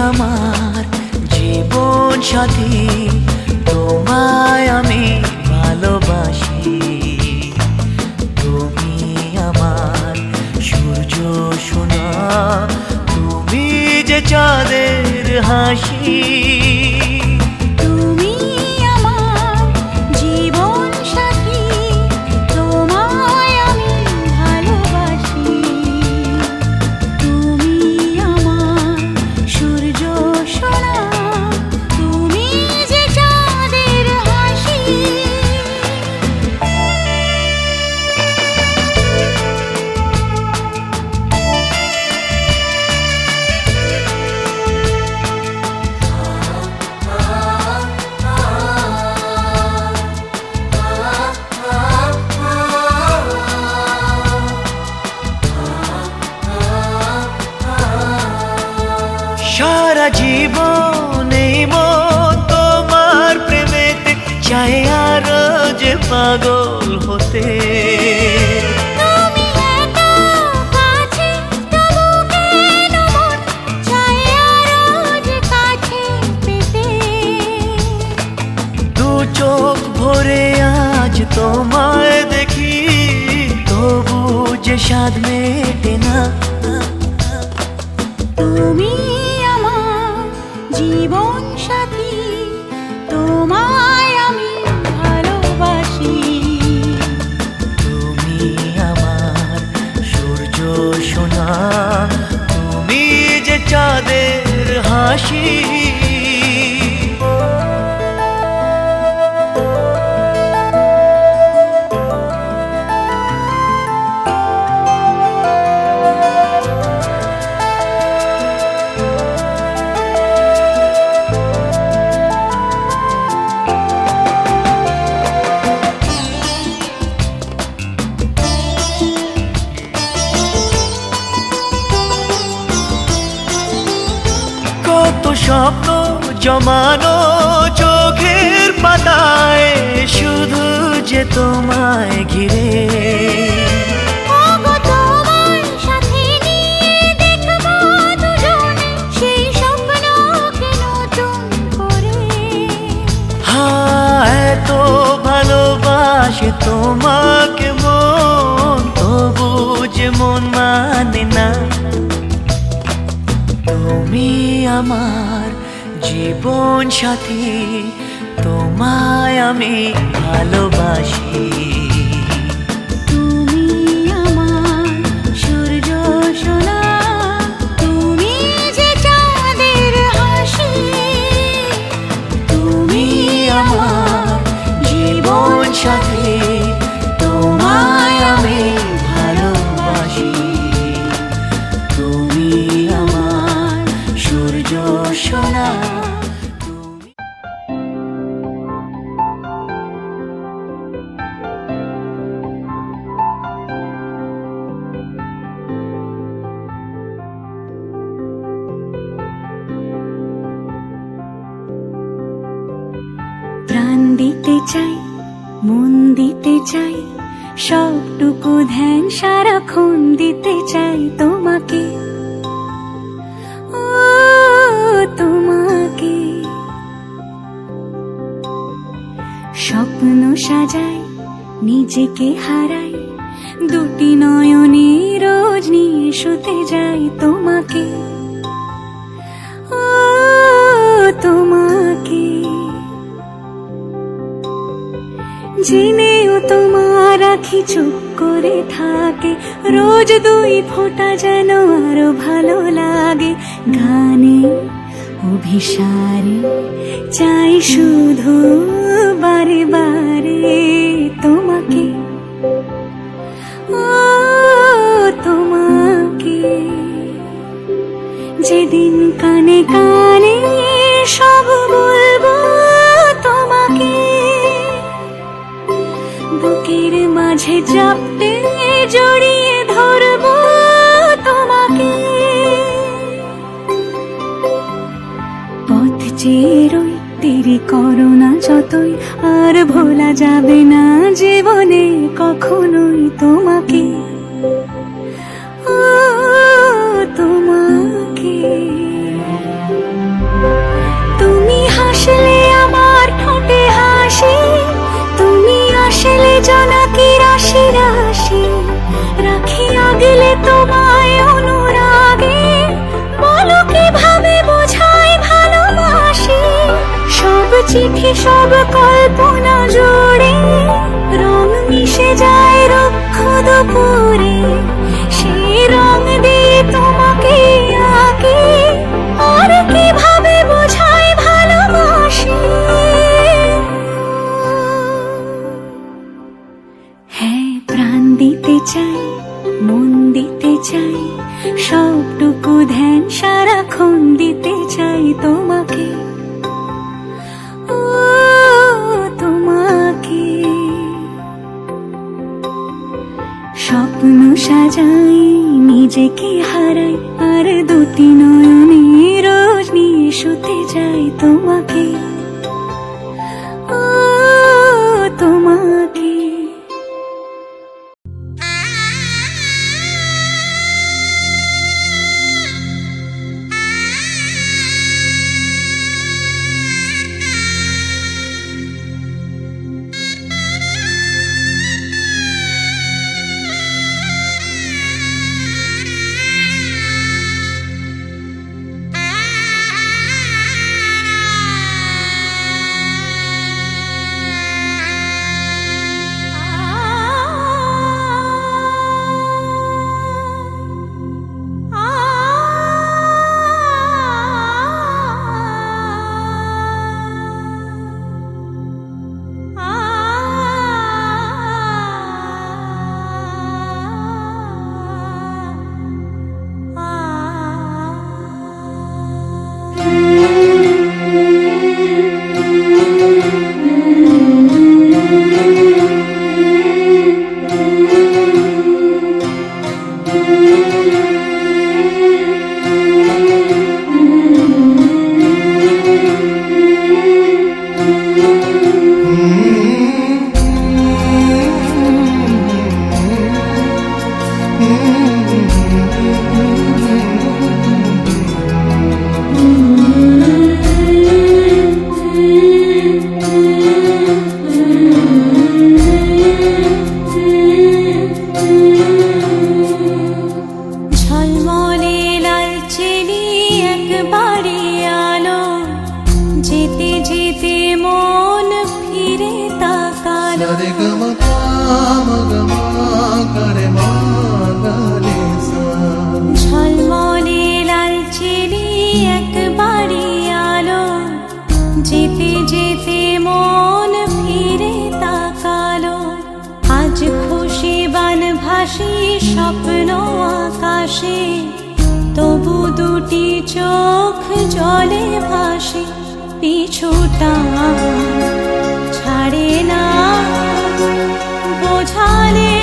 আমার জীবন সাথী, তোমায় আমি ভালোবাসি, তুমি আমার সূর্য সোনা, তুমি যে চাঁদের হাসি। তুমি আমার জীবন সাথী, তোমায় আমি ভালোবাসি, তুমি আমার সূর্য সোনা, তুমি যে চাঁদের হাসি। সারা জীবন এই মন তোমার প্রেমেতে চাই আরো যে পাগল হতে। তুমি এত কাছে, তবু দেখি তবু যে স্বাদ মেটে না। তুমি আমার জীবন সাথী, তোমায় আমি ভালোবাসি। তুমি আমার সূর্য সোনা, তুমি যে চাঁদের হাসি। কত স্বপ্ন জমানো চোখের পাতায়, শুধু যে তোমায় ঘিরে। ওগো তোমার সাথে নিয়ে দেখবো দুজনে সেই স্বপ্নকে নতুন করে। হ্যাঁ, এত ভালোবাসে তোমাকে মন, তবু যে মন মানে না। তুমি আমার জীবন সাথী, তোমায় আমি ভালোবাসি। তুমি আমার সূর্য সোনা, তুমি যে চাঁদের হাসি। তুমি আমার জীবন সাথী, তোমায় আমি ভালোবাসি। তুমি আমার সূর্য সোনা। প্রাণ দিতে চাই, মন দিতে চাই, সবটুকু ধ্যান সারাক্ষণ দিতে চাই তোমাকে। ও তোমাকে স্বপ্ন সাজাই, নিজেকে হারাই, দুটি নয়নে রোজ নিয়ে শুতে যাই তোমাকে। ও তোমাকে জেনেও তোমার আখি চুপ করে থাকে, রোজ দুই ফোঁটা যেন আরো ভালো লাগে। গানে অভিসারে চাই শুধু বারে বারে তোমাকে। ও তোমাকে যেদিন কানে কানে সব বলবো তোমাকে, বুকের মাঝে চাপটে জড়িয়ে ধরবো তোমাকে। পথ চেয়ে রই, দেরি করো না যতই, আর ভোলা যাবে না জীবনে কখনোই তোমাকে। ও তোমাকে তুমি হাসলে আমার ঠোঁটে হাসি, তুমি আসলে জোনাকি রাশি রাশি, রাখি আগলে তোমায় অনুরাগে, বলো কিভাবে বোঝাই ভালোবাসি। সব চিঠি সব কল্পনা জোড়ে রং মিশে যায় রুক্ষ দুপুরে, সেই রং দিয়ে তোমাকে আঁকি, আর কিভাবে বোঝাই ভালোবাসি। হ্যাঁ, প্রাণ দিতে চাই, মন দিতে চাই, সবটুকু ধ্যান সারাক্ষণ দিতে চাই তোমাকে। ও তোমাকে স্বপ্ন সাজাই, নিজেকে হারাই, আর দুটি নয়নে রোজ নিয়ে শুতে যাই তোমাকে। ও তোমাকে ভাসি স্বপ্ন আকাশে, তবু দুটি চোখ জলে ভাসে, পিছুটা ছাড়ে না, বোঝালে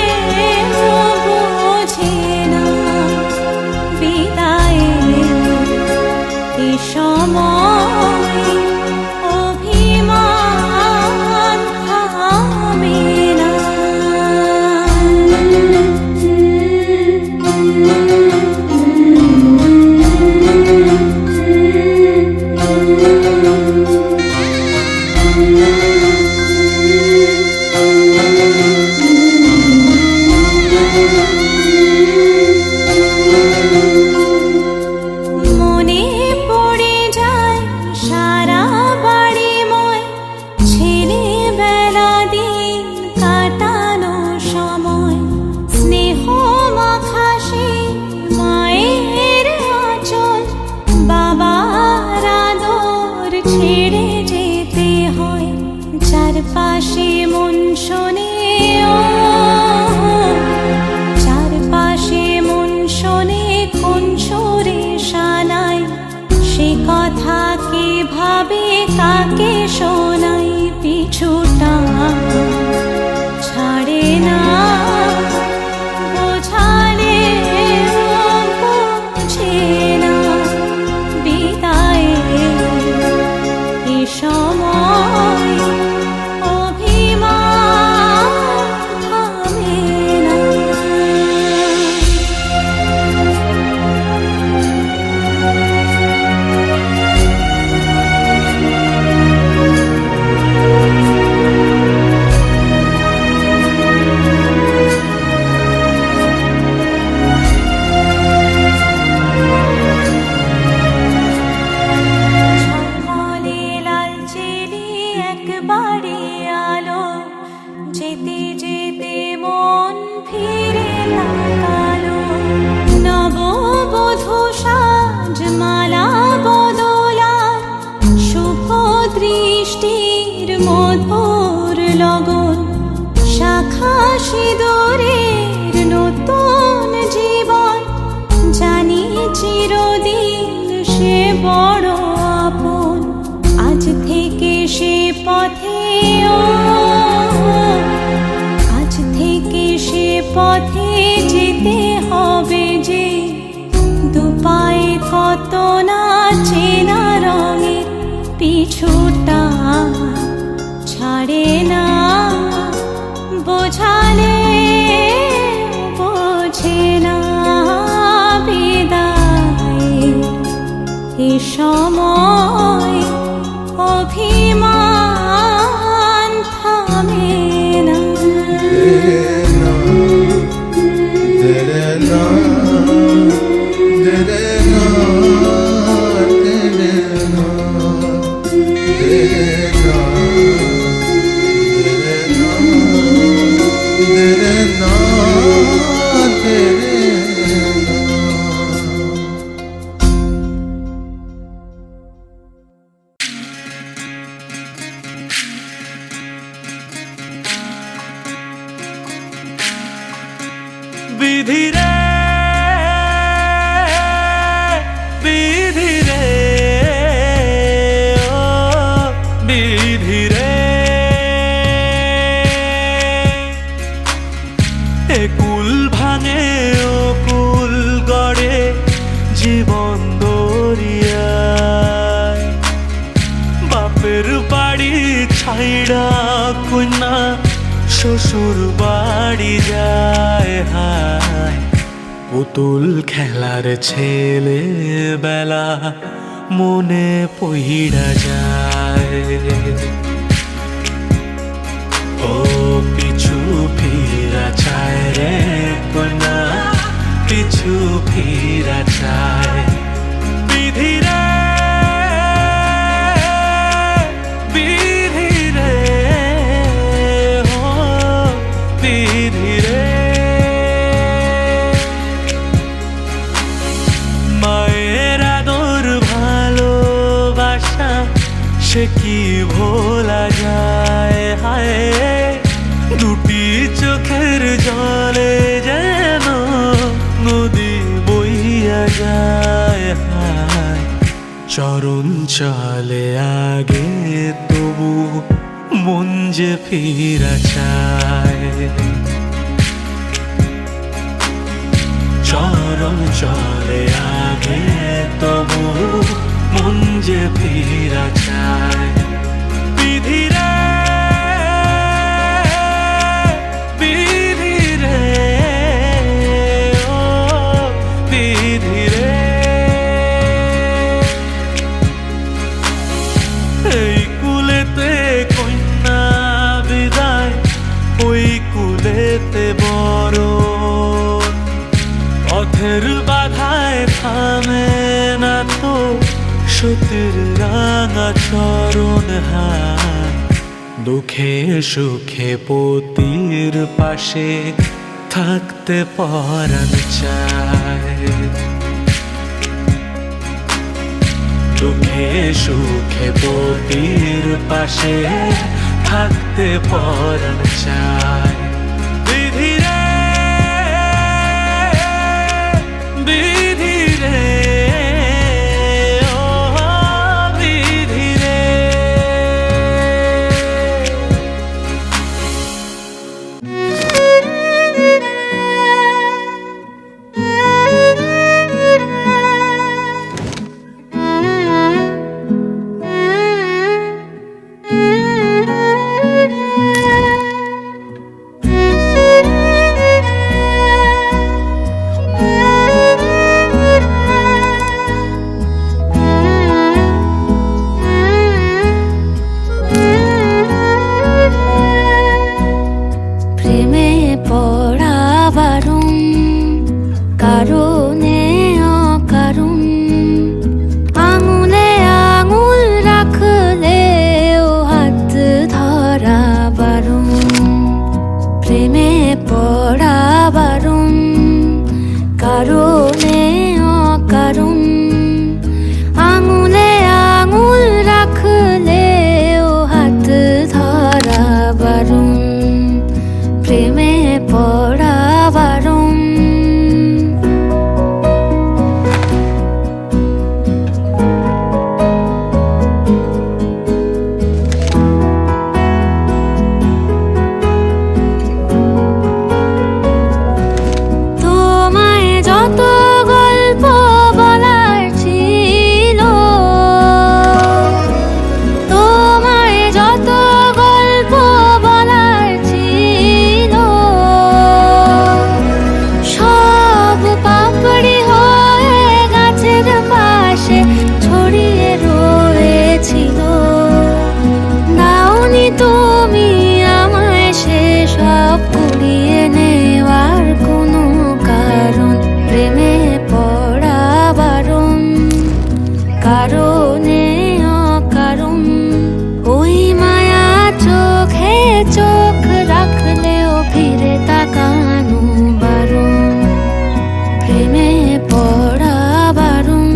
বোঝে না, বিদায়ের এ সময় অভিমান থামে না। মনে পড়ে যায় সারা বাড়িময় ছেলেবেলা দিন কাটানো সময়, স্নেহ মাখা সে মায়ের আঁচল, বাবার আদর ছেড়ে যেতে হয়, চারপাশে মন শোনে চারপাশে মন শোনে কোন সুরে শানায়, সে কথা কে ভাবে কাকে শোনাই, পিছুটা ছাড়ে না, বোঝালে বোঝে না, বিদায়ের এ সময় অভিমান থামে না। ঝলমলে লালচেলি একবারে আলো, যেতে যেতে মন ফিরে তাকালো, নববধূ সাজমালা বদলার শুভ দৃষ্টির মধুর লগন, শাখা সিঁদুরের নতুন জীবন, জানি চিরদিন সে বড় আপন, আজ থেকে সে পথে আজ থেকে সে পথে যেতে হবে যে, দুপায়ে কত না চেনা রঙের, পিছুটা ছাড়ে না, বোঝালে বোঝে না, বিদায়ের এ সময় অভিমান থামে না। বিধি রে বিধি রে ও বিধি রে, এ কুল ভাঙে ও কুল গড়ে জীবন দরিয়ায়, বাপের বাড়ি ছাইড়া কন্যা শ্বশুর বাড়ি যায়, হায় পুতুল খেলার ছেলে বেলা মনে পইড়া যায়, ও পিছু ফিরা চায় রে কন্যা, পিছু ফিরা চায়, বিধি রে বিধি রে ও বিধি রে, মায়ের আদর ভালোবাসা সে কি ভোলা যায়, হায় দুটি চোখের জলে যায় চরণ চলে আগে তবু মন যে ফিরা চায়, চরণ চলে আগে তবু মন যে ফিরা চায়। বিধিরে বিধিরে ও বিধিরে, এই কুলেতে কন্যা বিদায়, ওই কুলেতে বরণ, পথের বাধায় থামে না তো সতীর রাঙা চরণ হাত, দুঃখে সুখে পতির পাশে থাকতে পরাণ চায়, দুঃখে সুখে পতির পাশে থাকতে পরাণ চায়। বিধিরে বিধিরে ও বিধিরে, প্রেমে পড়া বারণ, কারণে অকারণ, আঙুলে আঙুল রাখলেও হাত ধরা বারণ, প্রেমে পড়া বারণ, কারণে অকারণ, আঙুলে আঙুল রাখলেও হাত ধরা বারণ, প্রেমে পড়া বারণ। তোমায় যত গল্প বলার ছিল, তোমায় যত গল্প বলার ছিল, সব পাপড়ি হয়ে গাছের পাশে ছড়িয়ে রয়েছিল, নাওনি তুমি আমায় সেসব কুড়িয়ে নেওয়ার কোনো কারণ, প্রেমে পড়া বারণ, কারণে অকারণ, ওই মায়া চোখে চোখ রাখলেও ফিরে তাকানো বারণ, প্রেমে পড়া বারণ।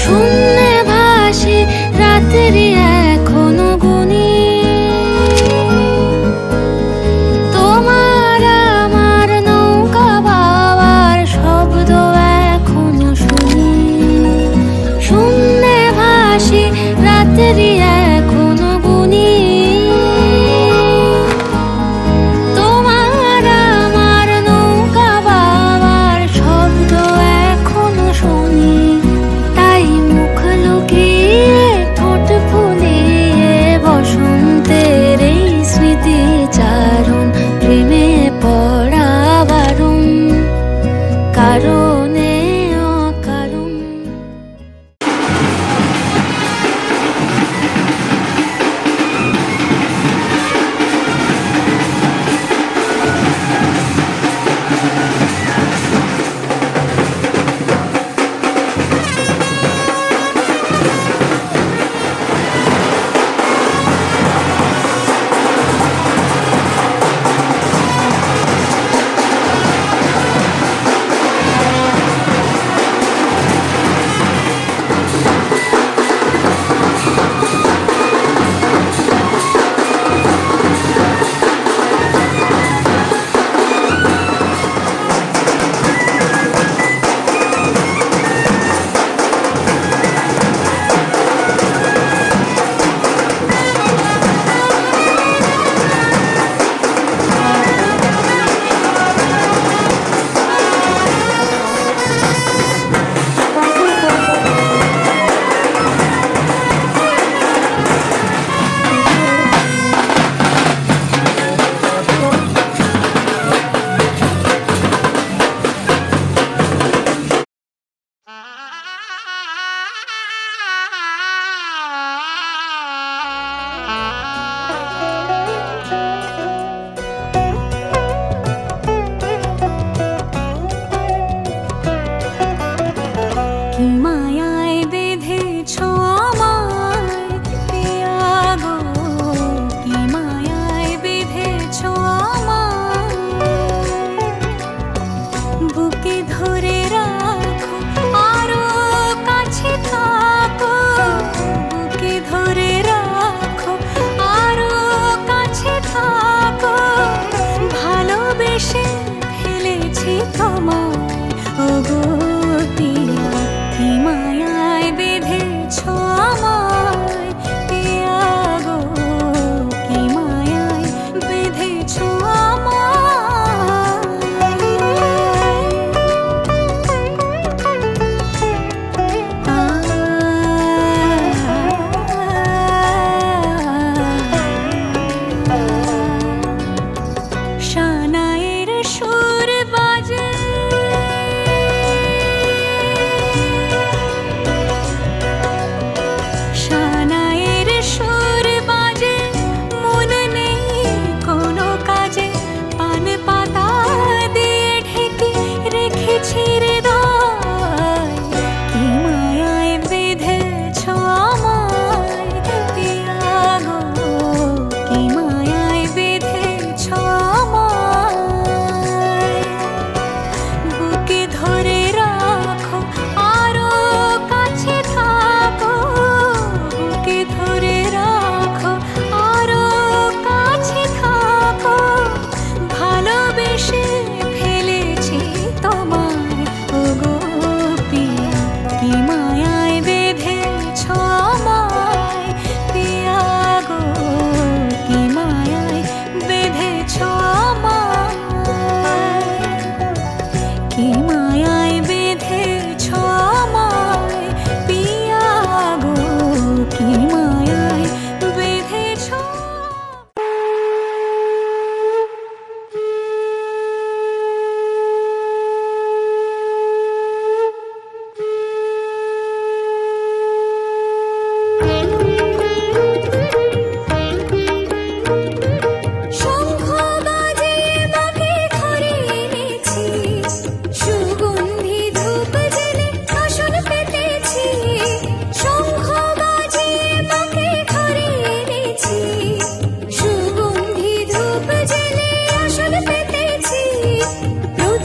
শূন্যে ভাসি রাত্রি এখনো গুনি, তোমার আমার নৌকা বাবার শব্দ এখনো শুনি, শূন্যে ভাসি রাত্রি এখনো গুনি, তোমার আমার নৌকা বাবার শব্দ এখনো শুনি, তাই মুখ লুকিয়ে ঠোঁট ফুলিয়ে বসন্তের এই স্মৃতিচারণ, প্রেমে পড়া বারণ, কারণে অকারণ।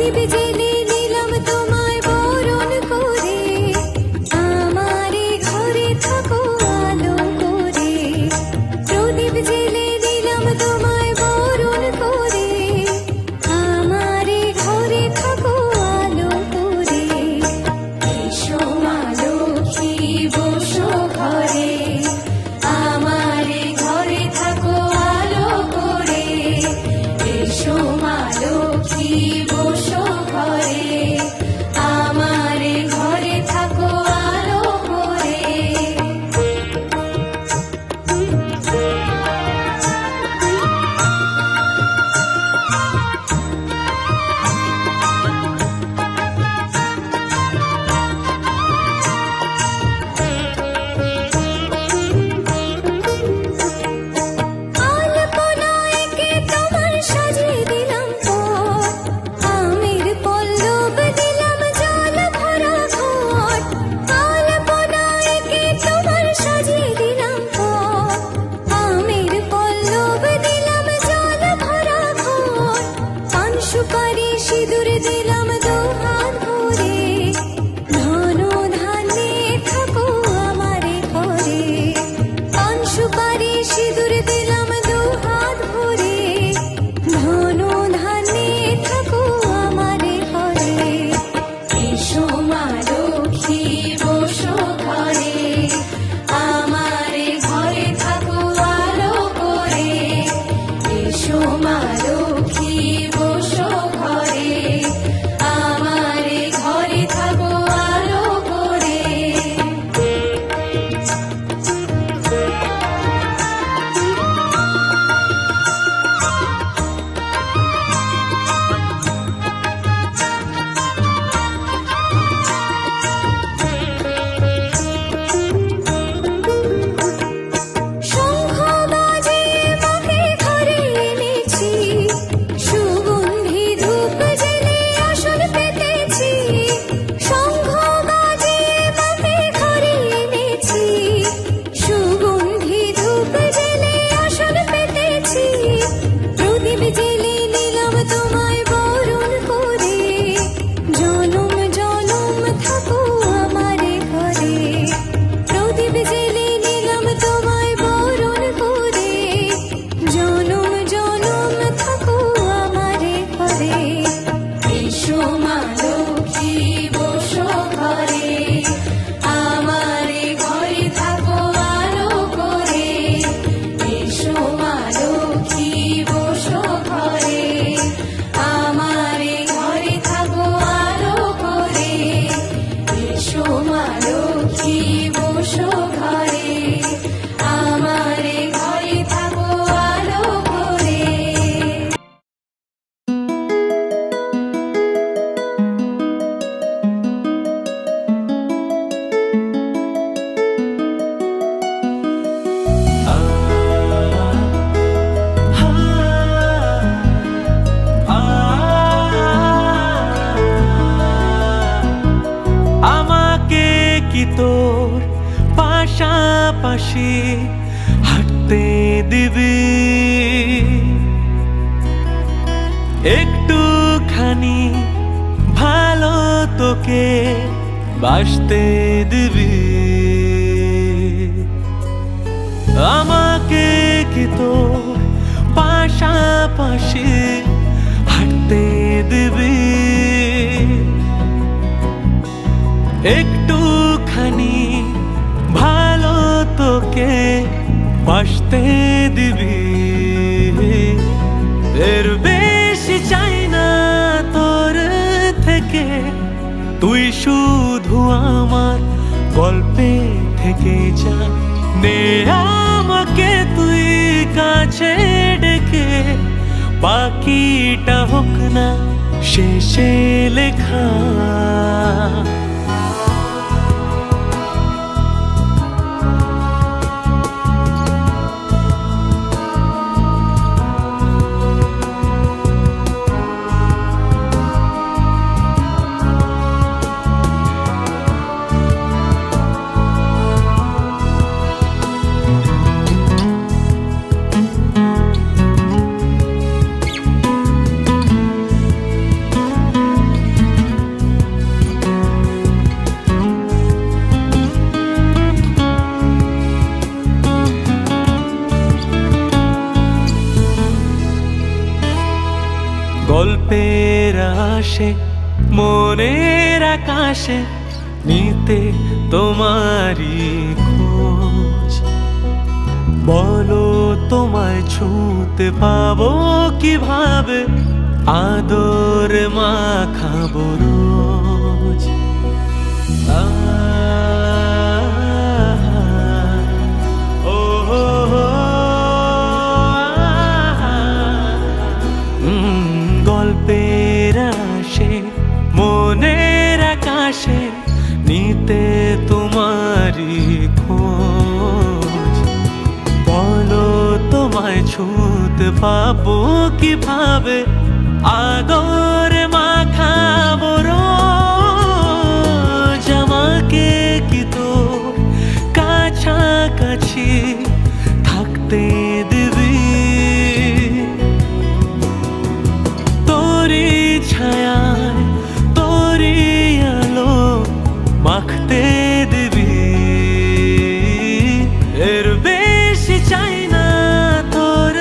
প্রদীপ জেলে নিলাম তোমায় বরণ করে, আমারে ঘরে থাকো আলো করে। প্রদীপ জেলে নিলাম তোমায় বরণ করে, আমারে ঘরে থাকো আলো করে। এসো মা লক্ষ্মী বসো ঘরে, আমারে ঘরে থাকো আলো করে। এসো মা লক্ষ্মী বসো ঘরে, আমারে ঘরে থাকো আলো করে। আলপনায় কে তোমার সাজিয়ে দিলাম পথ, আমের পল্লব দিলাম জল ভরা ঘট। আলপনায় কে তোমার সাজিয়ে দিলাম পথ, আমের পল্লব দিলাম জল ভরা ঘট। পান সুপারি সিঁদুর দিলাম দুহাত ভরে, ধন ধান্যে থাকো আমারে ঘরে। পান সুপারি সিঁদুর দিলাম দুহাত ভরে, ধন ধান্যে থাকো আমারে ঘরে। এসো মা লক্ষ্মী বসো ঘরে, আমারে ঘরে থাকো আলো করে। এসো মা লক্ষ্মী বসো ঘরে, আমারে ঘরে থাকো আলো করে। শঙ্খ বাজিয়ে মাকে ঘরে এনেছি, সুগন্ধি ধূপ জেলে আসন পেতেছি। শঙ্খ বাজিয়ে মাকে ঘরে এনেছি, সুগন্ধি ধূপ জেলে আসন পেতেছি। প্রদীপ জেলে নিলাম তোমায় বরণ করে, জনম জনম থাকো আমারে ঘরে। প্রদীপ জেলে নিলাম তোমায় বরণ করে, জনম জনম থাকো আমারে ঘরে। এসো মা লক্ষ্মী বসো ঘরে, আমারে ঘরে থাকো আলো করে। এসো মা লক্ষ্মী বসো ঘরে, আমারে ঘরে থাকো আলো করে। এসো মা লক্ষ্মী বসো ঘরে, আমারে ঘরে থাকো আলো করে। আমাকে কি তোর পাশাপাশি হাঁটতে দিবি, একটুখানি ভালো তোকে বাসতে দিবি। আমাকে কি তোর পাশাপাশি হাঁটতে দিবি, একটুখানি ভালো তোকে বাসতে দিবি। এর বেশি চাই না তোর থেকে, তুই শুধু আমার গল্পে থেকে যা। নে আমাকে তুই কাছে ডেকে, বাকিটা হোক না শেষে লেখা। আসে মনের আকাশে নিতে তোমারই খোঁজ। বলো তোমায় ছুঁতে পাবো কিভাবে, আদর মাখাবো রোজ। গল্পের আসে মনের আকাশে নিতে তোমারই খোঁজ। বলো তোমায় ছুঁতে পাবো কিভাবে, আদর মাখাবো রোজ। আমাকে কি তোর কাছাকাছি থাকতে দিবি, তোরি ছায়ায় তোরি আলো মাখতে দিবি। এর বেশি চাই না তোর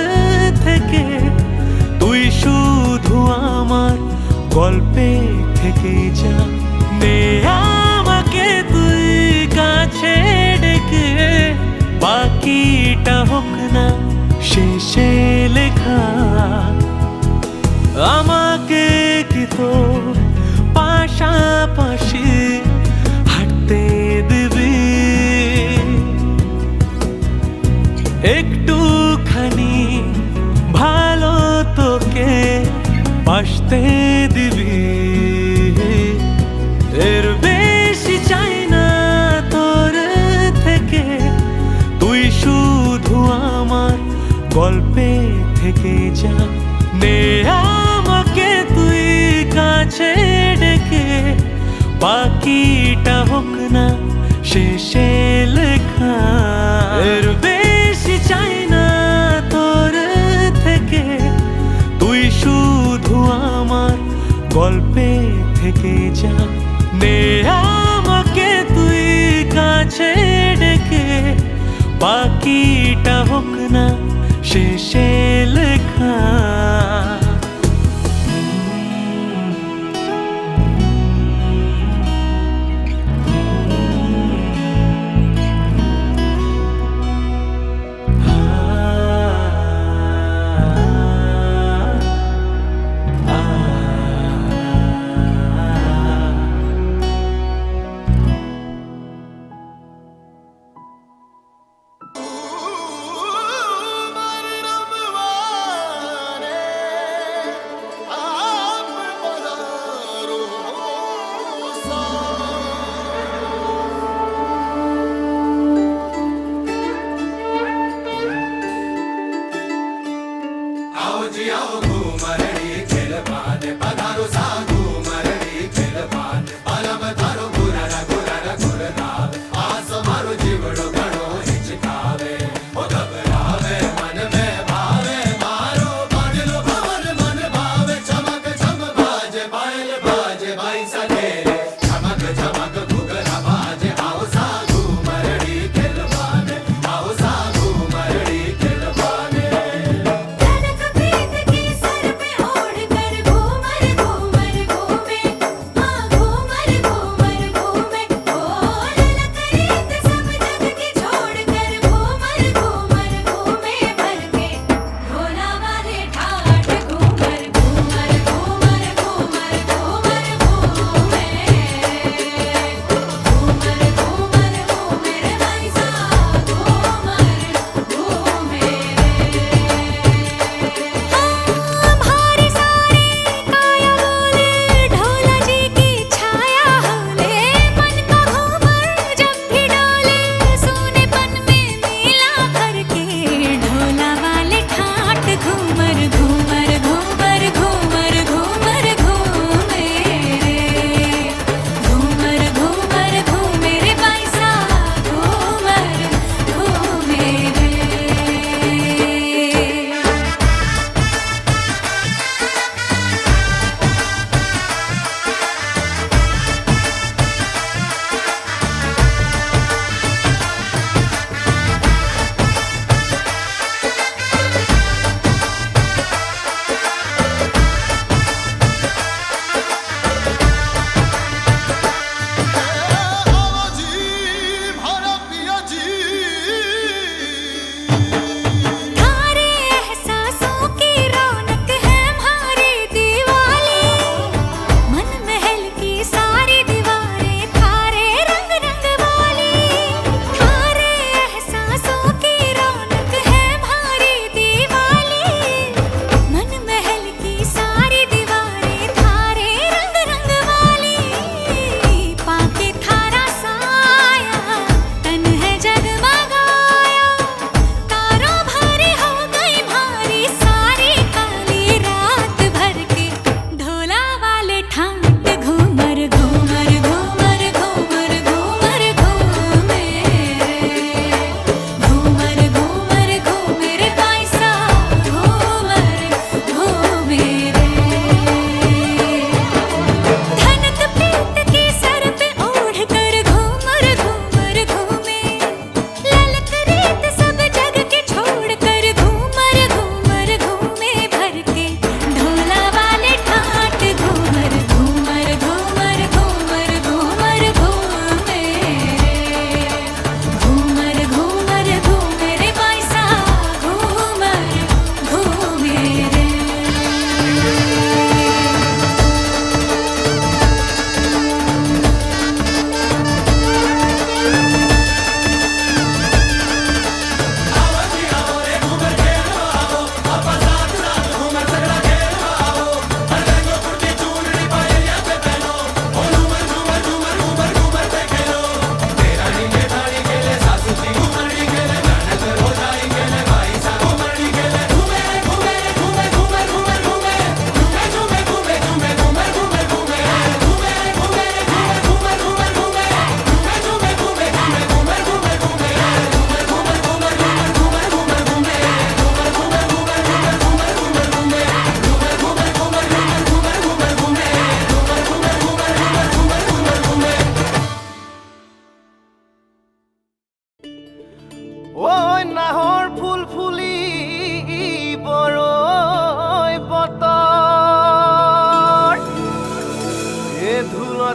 থেকে, তুই শুধু আমার গল্পে থেকে যা। নে আমাকে তুই কাছে ডেকে, বাকিটা হোক না শেষে লেখা। আমাকে কি তোর পাশাপাশি হাঁটতে দিবি, একটুখানি ভালো তোকে বাসতে দিবি। এর বেশি চাই না তোর থেকে, তুই শুধু আমার গল্পে থেকে যা। নে আমাকে তুই কাছে ডেকে, বাকিটা হোক না শেষে লেখা। এর বেশি চাই না তোর থেকে, তুই শুধু আমার গল্পে থেকে যা। নে আমাকে তুই কাছে ডেকে, বাকিটা হোক না শেষে লেখা।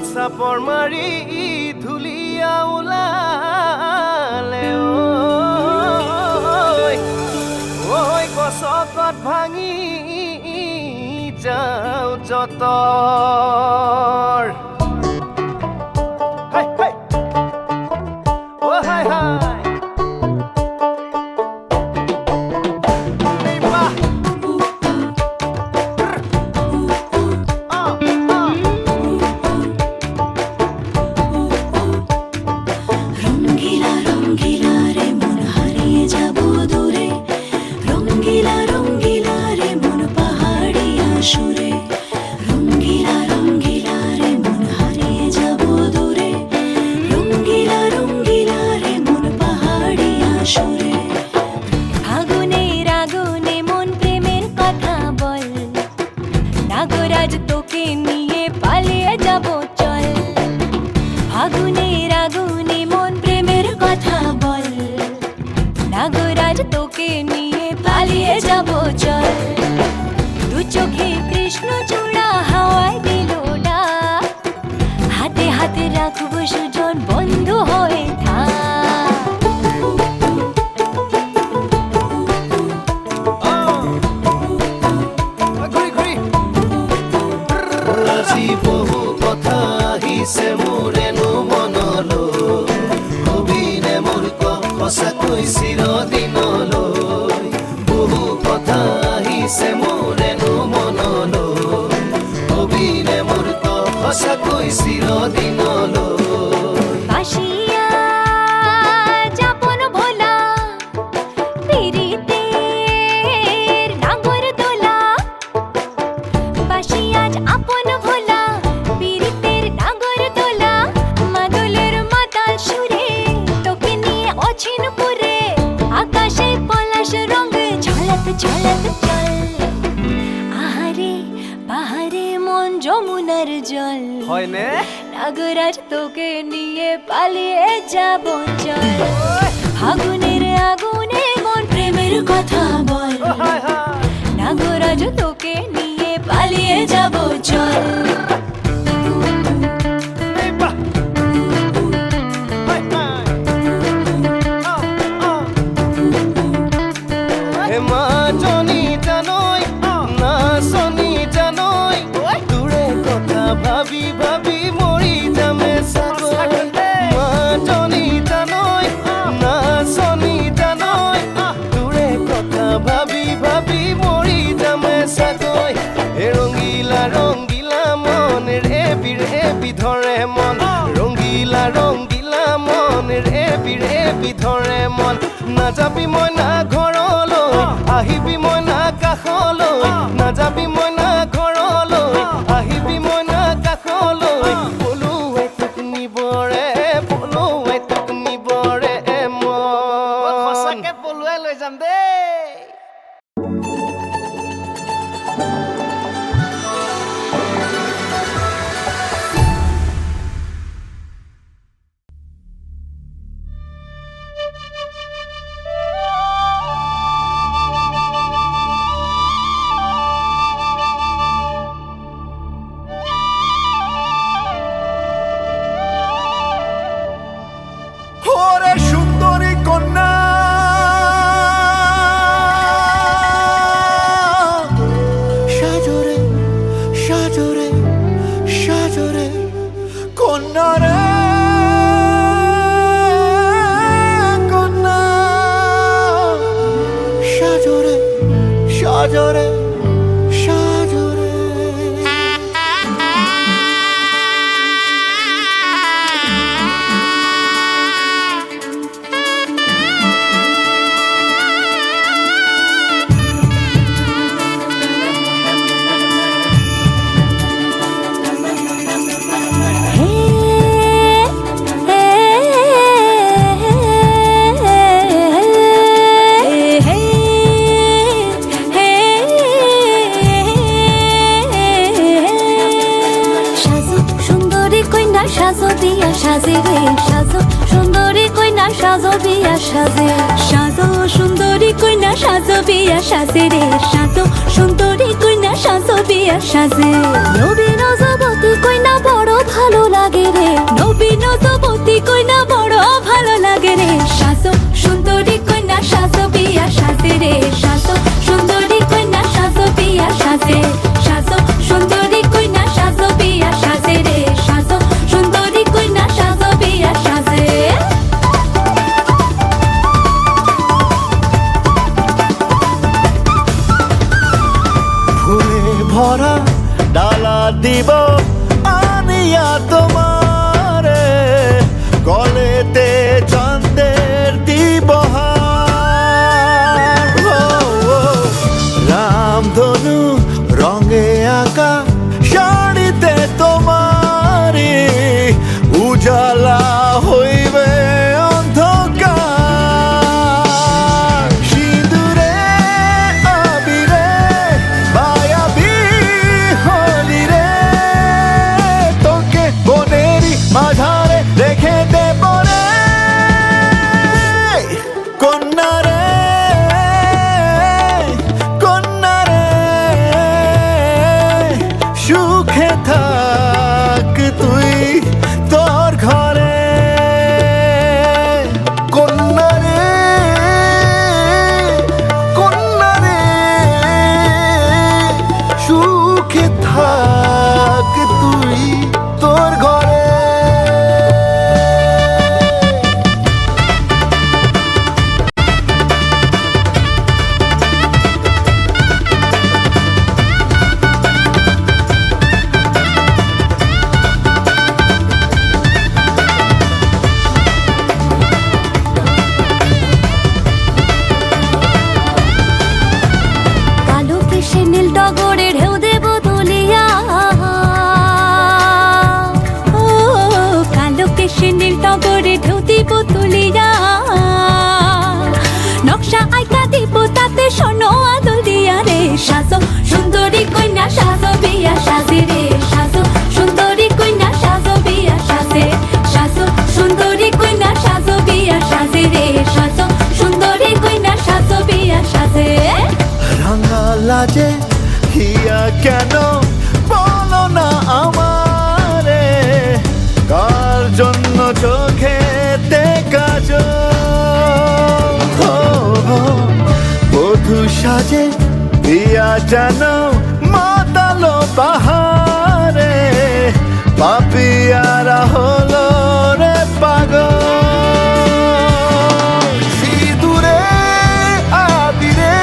চাপৰ মাৰি ধুলীয়া ওলালে ঐ গছকত ভাঙি যাওঁ যতৰ হাই হাই অ হাই হাই রঙ্গিলা রঙ্গিলা রে মন হারিয়ে যাব দূরে রঙ্গিলা রঙ্গিলা রে মন পাহাড়িয়া সুরে রঙ্গিলা রঙ্গিলা রে মন হারিয়ে যাব দূরে রঙ্গিলা রঙ্গিলা রে মন পাহাড়িয়া সুরে আগুনের আগুনে মন প্রেমের কথা বল নাগরাজ তোকে নিয়ে পালিয়ে যাব চল আগুনের আগুনে মন প্রেমের কথা বল নাগরাজ তোকে নিয়ে পালিয়ে যাব চল দু চোখে কৃষ্ণ চূড়া হাওয়ায় দিল ডাক হাতে হাতে রাখবো সুজন বন্ধু হয়ে থাক আজি বহু কথা আহিছে মোৰেনো মনলৈ কবিনে মোৰ সঁচাকৈ চিৰদিনলৈ বহু কথা আহিছে মোৰেনো মনলৈ কবিনে মোৰ সঁচাকৈ চিৰদিনলৈ বাসিয়া যাপন ভোলা পিরিতের নাগর দোলা বাসিয়া আপন ভোলা পিরিতের নাগর দোলা মাদলের মাতাল সুরে তোকে নিয়ে অছিন পুরে আকাশে পলাশ রঙ ঝলক ঝলক চল আহারে বাহারে মন যমুনার জল হয়নে নাগরাজ তোকে নিয়ে পালিয়ে যাব চল আগুনের আগুনে মন প্রেমের কথা বল নাগরাজ তোকে নিয়ে পালিয়ে যাব চল মা জনি জানই না শনি জানই দূরে কথা ভাবি ভাবি মৰি যামে চাগৈ মা জনি জানই না শনি জানই দূৰে কথা ভাবি ভাবি মৰি যামে চাগৈ হে ৰঙিলা ৰঙিলা মন ৰেবি ৰেবি ধৰে মন ৰঙিলা ৰঙিলা মন ৰেবি ৰেবি ধৰে মন নাযাবি মই না ঘৰলৈ আহিবি মই না কাষলৈ নাযাবি মই না ঘৰলৈ আহিবি মই না কাষলৈ পলুৱাই তোক নিবৰে পলুৱাই তোক নিবৰে মই সঁচাকে পলুৱাই লৈ যাম দেই ওরে সুন্দরী কন্যা সাজরে সাজরে সাজরে কন্যা রে কন্যা সাজরে সাজরে সাজরে সাজো বিয়া সাজে রে সাজো সুন্দরী কইনা সাজো বিয়া সাজে সাজো সুন্দরী কইনা সাজো বিয়া সাজে রে সাজো সুন্দরী কইনা সাজো বিয়া সাজে নবীন জগতে কইনা বড় ভালো বাজে দিয়া যেন মাতালো বাহারে পাপিয়ারা হলো রে পাগল সিঁদুরে আবিরে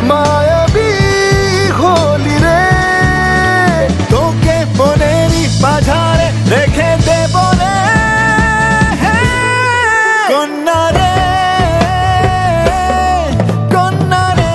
মায়াবী হোলি রে তোকে মনেরই বাজারে রেখে দেব রে কন্যা রে কন্যা রে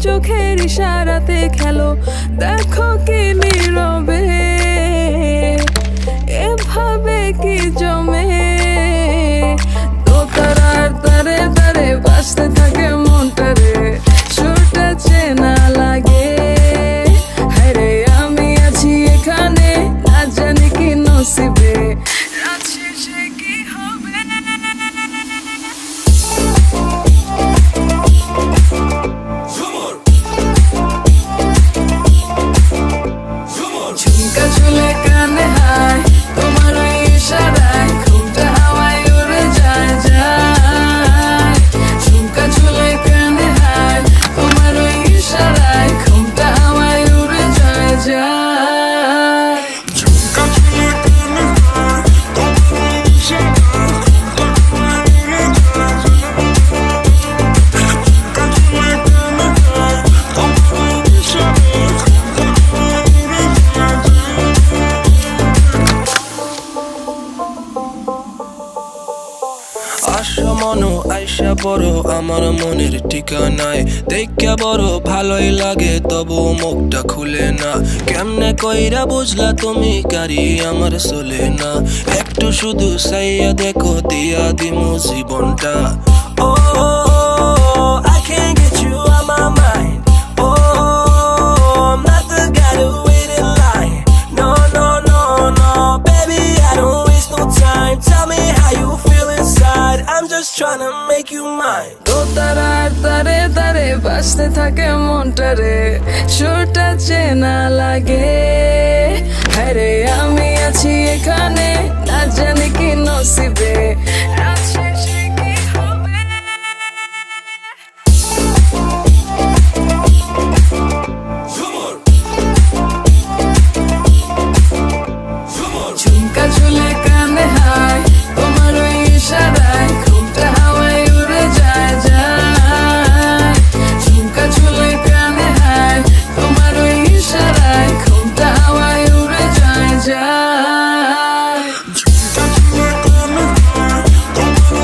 চোখের ইশারাতে খেলো, দেখো কি নীরবে এভাবে কি জমে। দোতারার তারে তারে বাজতে থাকে মনটা রে, সুরটা চেনা লাগে। হ্যারে আমি আছি এখানে, না জানি কি নসিবে, রাত শেষে কি হবে। ঝুমকা চুলে কানে হায়, তোমার ওই ইশারায় ঘুমটা হাওয়ায় উড়ে যায় যায়। ঝুমকা চুলে কানে হায়, তোমার ওই ইশারায় ঘুমটা হাওয়ায় উড়ে যায় যায়। ঝুমকা চুলে কানে হায়, তোমার ওই ইশারায় ঘুমটা হাওয়ায় উড়ে যায় যায়। ঝুমকা চুলে কানে হায়, তোমার ওই ইশারায় ঘুমটা হাওয়ায় উড়ে যায় যায়। আশা মনো আইসা পড়ো আমার মনের ঠিকানায়, দেখা বড় ভালোই লাগে তবু মুখটা খুলে না। কেমনে কইরা বুঝলা তুমি কারি আমার চলে না, একটু শুধু চাইয়া দেখো দিয়া দিমু জীবনটা। ও I can't get you out my mind. Oh, I'm not the guy to wait in line. No, no, no, no, baby, I don't waste no time. Tell me how you feel inside. I'm just trying to make you mine. দোতারার তারে তারে বাজতে থাকে মনটা রে, সুরটা চেনা লাগে। হ্যারে আমি আছি এখানে, না জানি কি নসিবে, রাত শেষে কি হবে। ঝুমকা চুলে কানে হায়, তোমার ওই ইশারায় ঘুমটা হাওয়ায় উড়ে যায় যায়। ঝুমকা চুলে কানে হায়, তোমার ওই ইশারায় ঘুমটা হাওয়ায় উড়ে যায় যায়। ঝুমকা চুলে কানে হায়, তোমার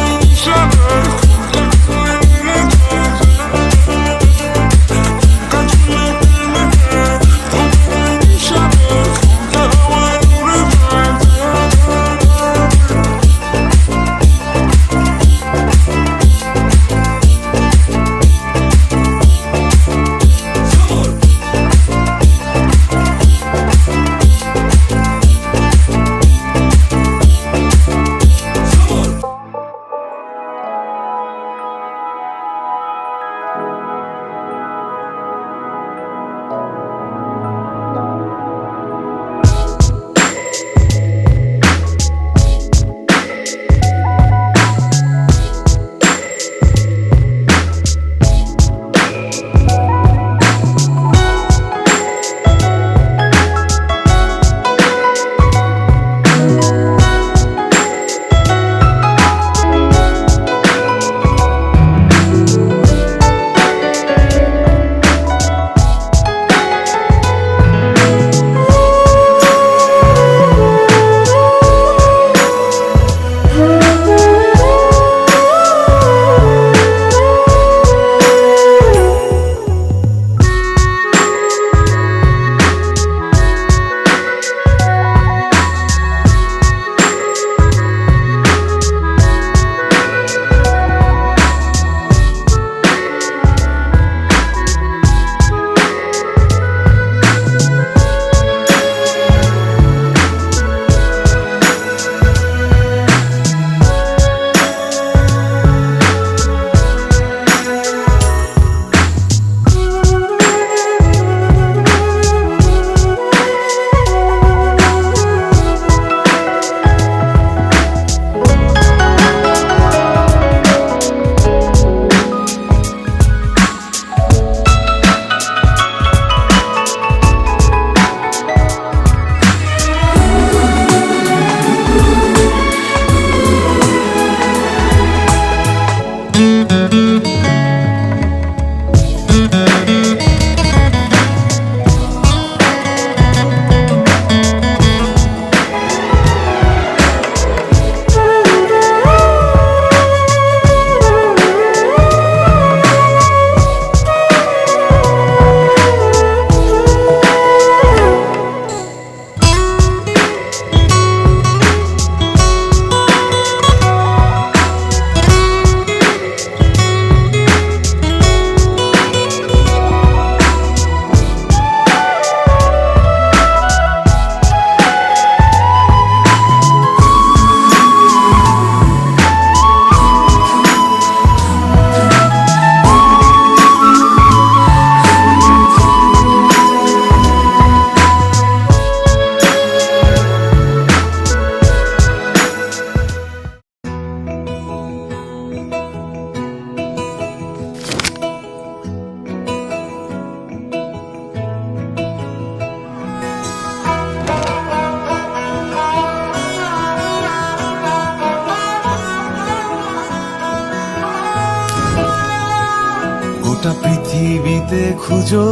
গোটা পৃথিবীতে খুঁজো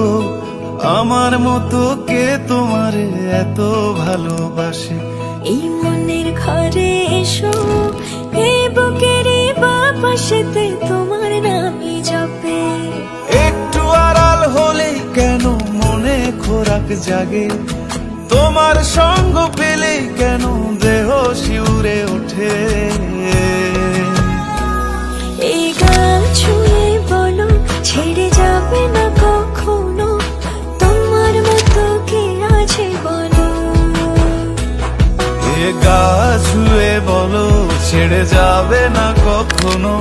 আমার মতো কে তোমারে এত ভালোবাসে। এই মনের ঘরে এসো, এই বুকেরই বাপাশেতে তোমার নামই জপে। একটু আড়াল হলেই কেন মনে খোরাক জাগে, তোমার সঙ্গ পেলেই কেন দেহ শিউরে ওঠে। এই গান ছুঁয়ে বলো ছেড়ে যাবে না কখনো, তোমার মতো কে আছে বলো। এ গা ছুঁয়ে বলো ছেড়ে যাবে না কখনো,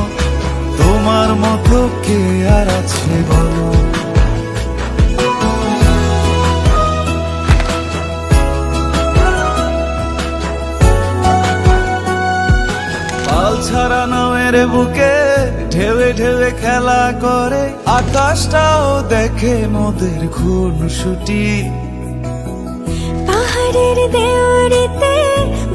তোমার মতো কে আর আছে বলো। পাল ছাড়া নামের বুকে ঢেউে ঢেউে খেলা করে, আকাশটাও দেখে মোদের খুনসুটি। পাহাড়ের দেওয়ারিতে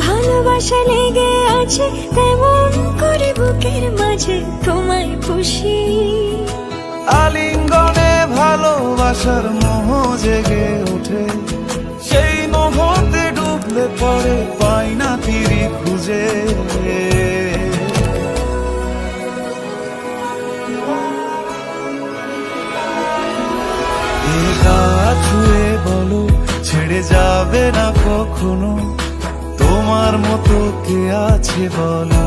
ভালোবাসা লেগে আছে, তেমন করে বুকের মাঝে তোমায় খুশি। আলিঙ্গনে ভালোবাসার মোহ জেগে ওঠে, সেই মোহতে ডুবলে পরে পাই না তীরে খুঁজে। এ গা ছুঁয়ে বলো ছেড়ে যাবে না কখনো, তোমার মতো কে আছে বলো।